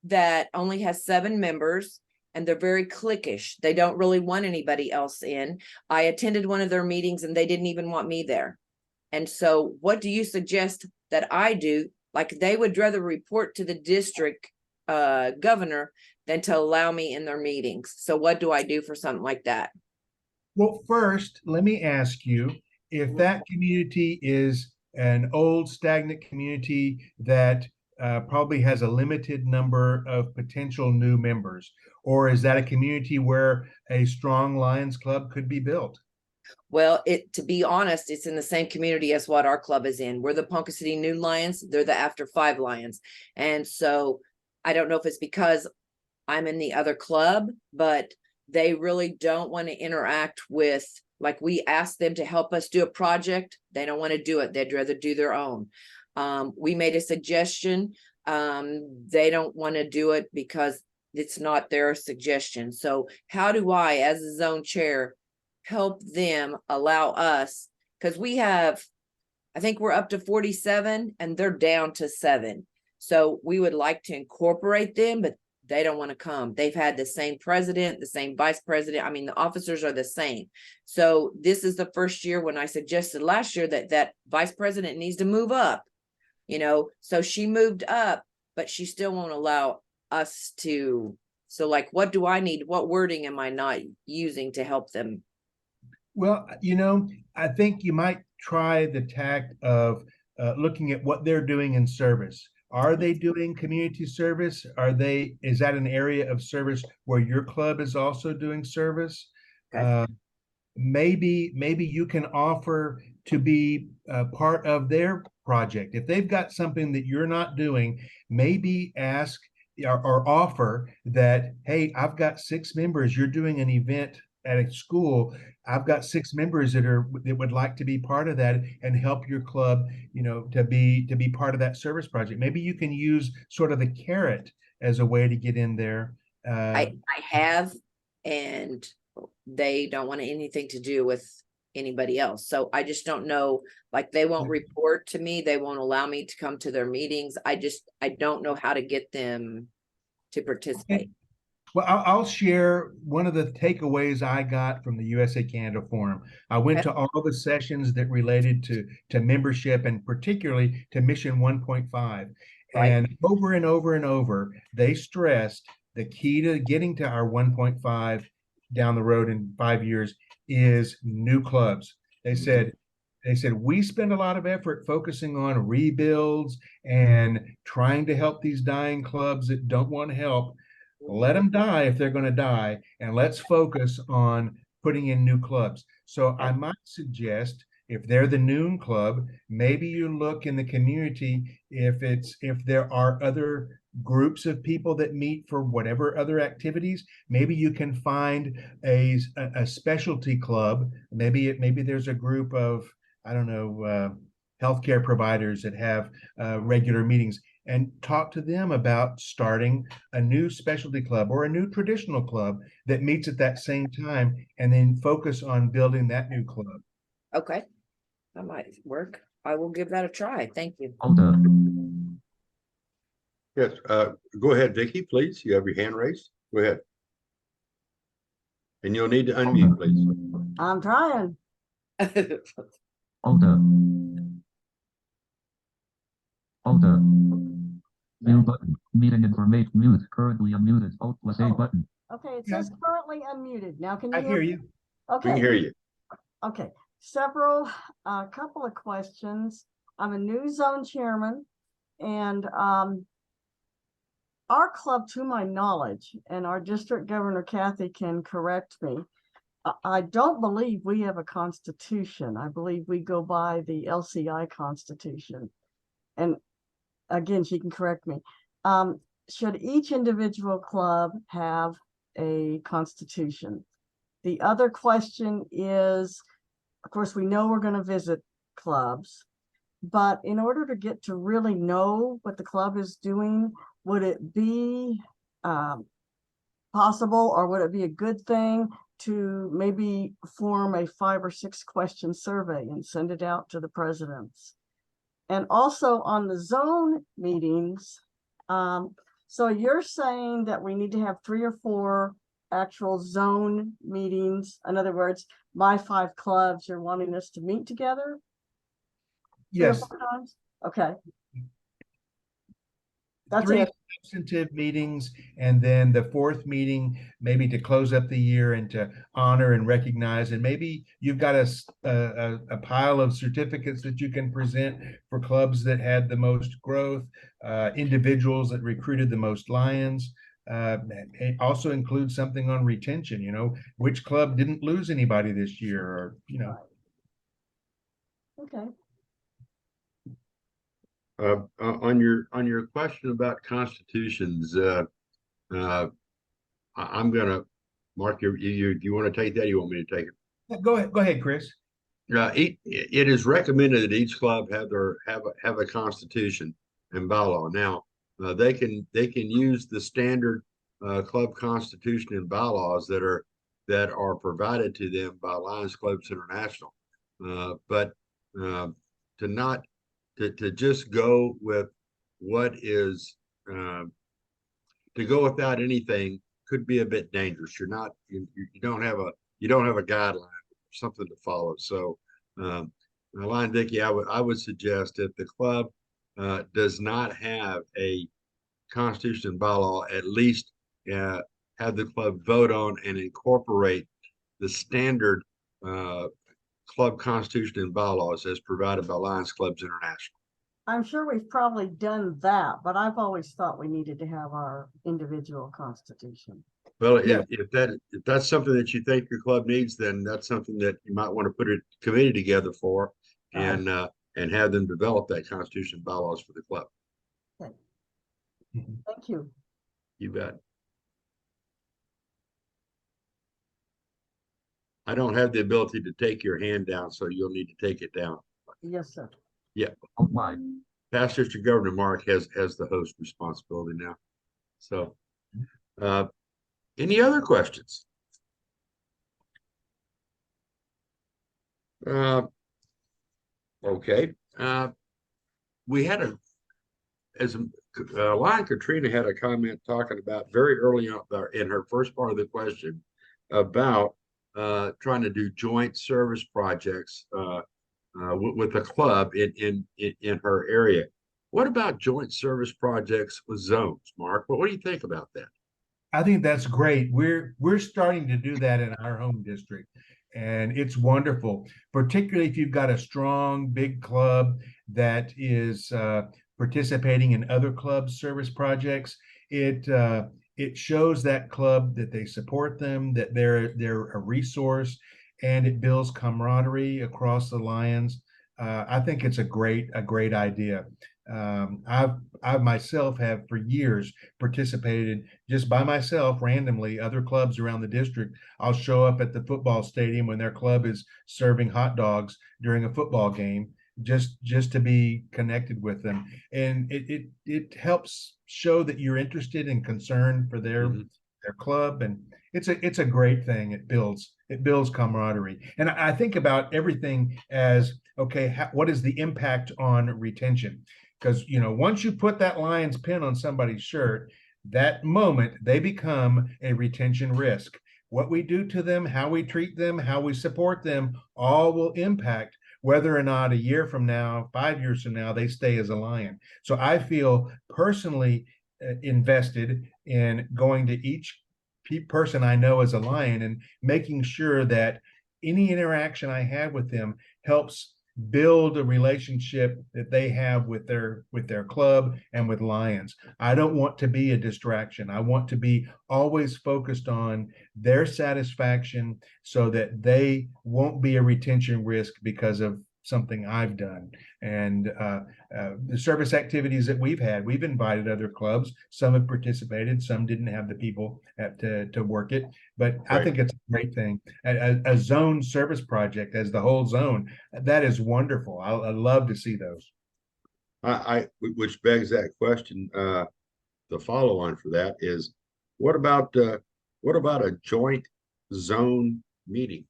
that only has 7 members, and they're very cliquish. They don't really want anybody else in. I attended one of their meetings and they didn't even want me there. And so what do you suggest that I do? Like, they would rather report to the district governor than to allow me in their meetings. So what do I do for something like that? Well, first, let me ask you if that community is an old stagnant community that probably has a limited number of potential new members, or is that a community where a strong Lions Club could be built? Well, to be honest, it's in the same community as what our club is in. We're the Ponca City New Lions. They're the After 5 Lions. And so I don't know if it's because I'm in the other club, but they really don't want to interact with, like, we asked them to help us do a project. They don't want to do it. They'd rather do their own. We made a suggestion. They don't want to do it because it's not their suggestion. So how do I, as a zone chair, help them allow us? Because I think we're up to 47 and they're down to 7. So we would like to incorporate them, but they don't want to come. They've had the same president, the same vice president. I mean, the officers are the same. So this is the first year when I suggested last year that vice president needs to move up, so she moved up, but she still won't allow us to. So, like, what do I need? What wording am I not using to help them? Well, I think you might try the tact of looking at what they're doing in service. Are they doing community service? Is that an area of service where your club is also doing service? Okay. Maybe you can offer to be part of their project. If they've got something that you're not doing, maybe ask or offer that, hey, I've got 6 members. You're doing an event at a school. I've got 6 members that would like to be part of that and help your club, to be part of that service project. Maybe you can use sort of the carrot as a way to get in there. I have, and they don't want anything to do with anybody else. So I just don't know, like, they won't report to me. They won't allow me to come to their meetings. I don't know how to get them to participate. Well, I'll share one of the takeaways I got from the USA Canada Forum. I went to all the sessions that related to membership and particularly to Mission 1.5. Right. And over and over and over, they stressed the key to getting to our 1.5 down the road in 5 years is new clubs. They said, we spend a lot of effort focusing on rebuilds and trying to help these dying clubs that don't want help. Let them die if they're going to die, and let's focus on putting in new clubs. So I might suggest, if they're the noon club, maybe you look in the community if there are other groups of people that meet for whatever other activities. Maybe you can find a specialty club. Maybe there's a group of, I don't know, healthcare providers that have regular meetings, and talk to them about starting a new specialty club or a new traditional club that meets at that same time, and then focus on building that new club. Okay, that might work. I will give that a try. Thank you. Yes, go ahead, Vicky, please. You have your hand raised. Go ahead. And you'll need to unmute, please. I'm trying. Mute button. Meeting information mute. Currently unmuted. Alt plus A button. Okay, it says currently unmuted. Now can you I hear you. We Okay. can hear you. Okay. Couple of questions. I'm a new zone chairman, and our club, to my knowledge, and our district governor Kathy can correct me, I don't believe we have a constitution. I believe we go by the LCI constitution. And again, she can correct me. Should each individual club have a constitution? The other question is, of course, we know we're going to visit clubs, but in order to get to really know what the club is doing, would it be possible, or would it be a good thing to maybe form a 5 or 6 question survey and send it out to the presidents? And also on the zone meetings, so you're saying that we need to have 3 or 4 actual zone meetings. In other words, my 5 clubs, you're wanting us to meet together? 3 or Yes. 4 times? Okay. That's 3 it. substantive meetings, and then the 4th meeting, maybe to close up the year and to honor and recognize. And maybe you've got a pile of certificates that you can present for clubs that had the most growth, individuals that recruited the most Lions. It also includes something on retention, which club didn't lose anybody this year, or, Okay. On your question about constitutions, I'm gonna Mark, do you want to take that? Or you want me to take it? Go ahead, Chris. It is recommended that each club have a constitution and bylaw. Now, they can use the standard club constitution and bylaws that are provided to them by Lions Clubs International, but to just go with what is to go without anything could be a bit dangerous. You don't have a guideline, something to follow. So, Line Vicky, I would suggest if the club does not have a constitution and bylaw, at least have the club vote on and incorporate the standard club constitution and bylaws as provided by Lions Clubs International. I'm sure we've probably done that, but I've always thought we needed to have our individual constitution. Well, if that's something that you think your club needs, then that's something that you might want to put a committee together for, and have them develop that constitution and bylaws for the club. Okay. Thank you. You bet. I don't have the ability to take your hand down, so you'll need to take it down. Yes, sir. Yeah. Oh my. Past District Governor Mark has the host responsibility now. So, any other questions? Okay. We had as a Lion Katrina had a comment talking about very early on in her first part of the question about trying to do joint service projects with the club in her area. What about joint service projects with zones, Mark? What do you think about that? I think that's great. We're starting to do that in our home district, and it's wonderful. Particularly if you've got a strong big club that is participating in other club service projects. It shows that club that they support them, that they're a resource, and it builds camaraderie across the Lions. I think it's a great idea. I myself have for years participated just by myself randomly, other clubs around the district. I'll show up at the football stadium when their club is serving hot dogs during a football game, just to be connected with them. And it helps show that you're interested and concerned for their club. And it's a great thing. It builds camaraderie. And I think about everything as, okay, what is the impact on retention? Because, once you put that Lions pin on somebody's shirt, that moment they become a retention risk. What we do to them, how we treat them, how we support them, all will impact whether or not a year from now, 5 years from now, they stay as a Lion. So I feel personally invested in going to each person I know as a Lion and making sure that any interaction I have with them helps build a relationship that they have with their club and with Lions. I don't want to be a distraction. I want to be always focused on their satisfaction so that they won't be a retention risk because of something I've done. And the service activities that we've had, we've invited other clubs. Some have participated, some didn't have the people to work it. But I think it's a great thing. A zone service project as the whole zone, that is wonderful. I love to see those. Which begs that question. The follow on for that is, what about a joint zone meeting?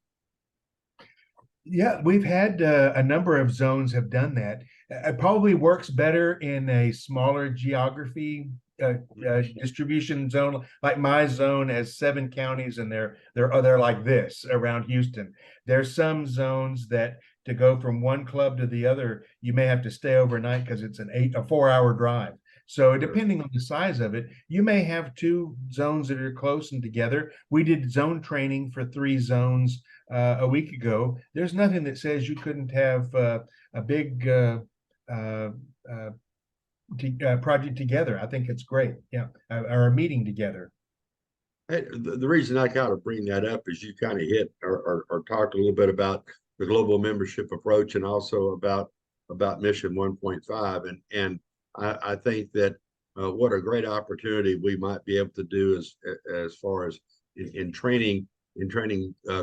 Yeah, we've had a number of zones have done that. It probably works better in a smaller geography distribution zone. Like my zone has 7 counties, and they're like this around Houston. There's some zones that to go from one club to the other, you may have to stay overnight because it's a 4-hour drive. So depending on the size of it, you may have 2 zones that are close and together. We did zone training for 3 zones a week ago. There's nothing that says you couldn't have a big project together. I think it's great. Yeah, or a meeting together. Hey, the reason I kind of bring that up is you kind of hit or talked a little bit about the global membership approach and also about Mission 1.5, and I think that what a great opportunity we might be able to do as far as in training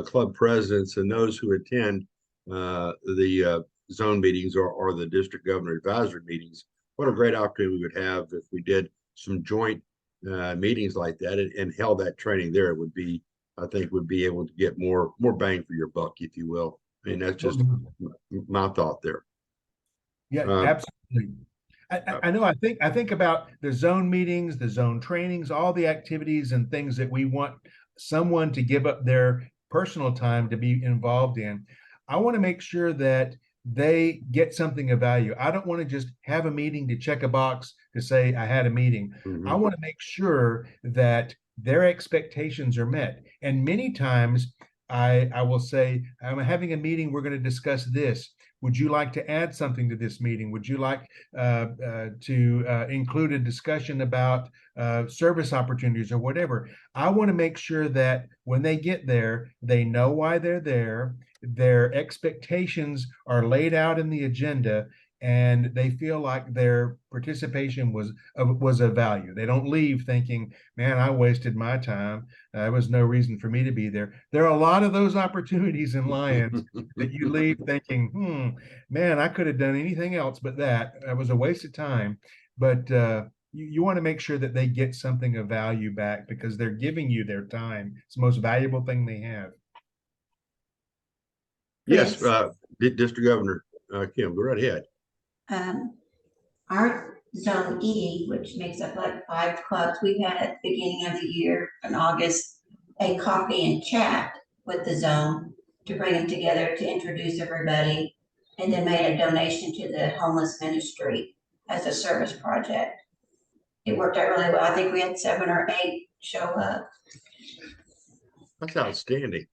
club presidents and those who attend the zone meetings or the district governor advisory meetings. What a great opportunity we would have if we did some joint meetings like that and held that training there. It would be, I think, would be able to get more bang for your buck, if you will. I mean, that's just my thought there. Yeah, absolutely. I know. I think about the zone meetings, the zone trainings, all the activities and things that we want someone to give up their personal time to be involved in. I want to make sure that they get something of value. I don't want to just have a meeting to check a box to say I had a meeting. I want to make sure that their expectations are met. And many times I will say, I'm having a meeting, we're going to discuss this. Would you like to add something to this meeting? Would you like to include a discussion about service opportunities or whatever? I want to make sure that when they get there, they know why they're there. Their expectations are laid out in the agenda, and they feel like their participation was of value. They don't leave thinking, man, I wasted my time. There was no reason for me to be there. There are a lot of those opportunities in Lions that you leave thinking, man, I could have done anything else but that. It was a waste of time. But you want to make sure that they get something of value back because they're giving you their time. It's the most valuable thing they have. Yes, District Governor Kim, go right ahead. Our Zone E, which makes up like 5 clubs. We had at the beginning of the year in August, a coffee and chat with the zone to bring them together to introduce everybody, and then made a donation to the homeless ministry as a service project. It worked out really well. I think we had 7 or 8 show up. That's outstanding.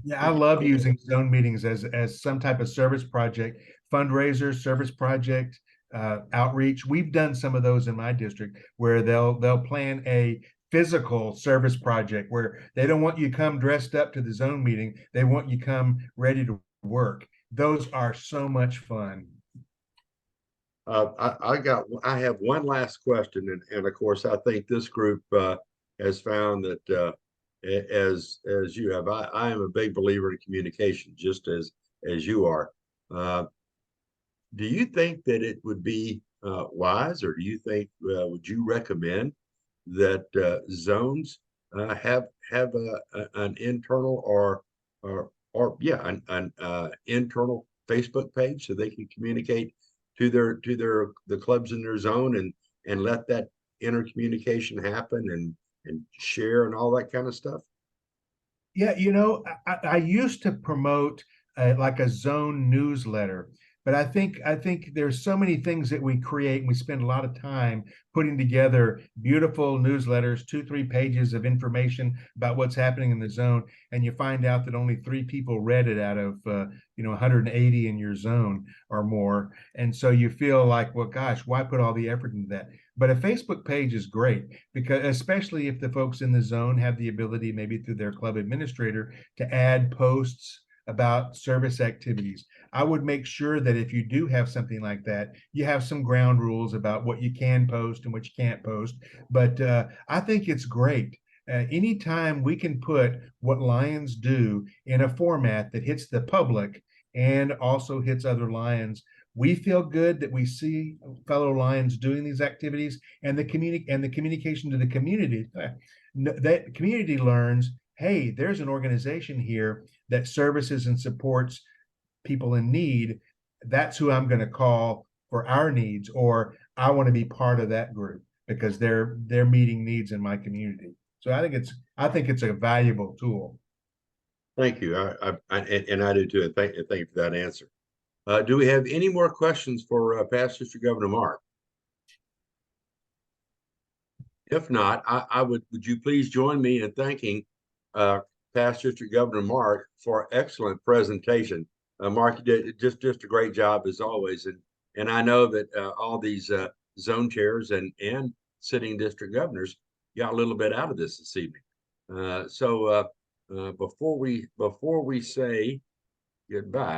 Yeah, I love using zone meetings as some type of service project, fundraiser, service project, outreach. We've done some of those in my district where they'll plan a physical service project where they don't want you to come dressed up to the zone meeting. They want you come ready to work. Those are so much fun. I have one last question, and of course, I think this group has found that as you have, I am a big believer in communication, just as you are. Do you think that it would be wise, or do you think would you recommend that zones have an internal or yeah, an internal Facebook page so they can communicate to the clubs in their zone and let that intercommunication happen and share and all that kind of stuff? Yeah, I used to promote like a zone newsletter, but I think there's so many things that we create, and we spend a lot of time putting together beautiful newsletters, 2-3 pages of information about what's happening in the zone, and you find out that only 3 people read it out of 180 in your zone or more, and so you feel like, well, gosh, why put all the effort into that? But a Facebook page is great, because especially if the folks in the zone have the ability, maybe through their club administrator, to add posts about service activities. I would make sure that if you do have something like that, you have some ground rules about what you can post and what you can't post. But I think it's great. Anytime we can put what Lions do in a format that hits the public and also hits other Lions, we feel good that we see fellow Lions doing these activities, and the communication to the community. That community learns, hey, there's an organization here that services and supports people in need. That's who I'm going to call for our needs, or I want to be part of that group because they're meeting needs in my community. So I think it's a valuable tool. Thank you. And I do too. Thank you for that answer. Do we have any more questions for past District Governor Mark? If not, would you please join me in thanking past District Governor Mark for excellent presentation. Mark, you did just a great job as always, and I know that all these zone chairs and sitting district governors got a little bit out of this evening. So before we say goodbye.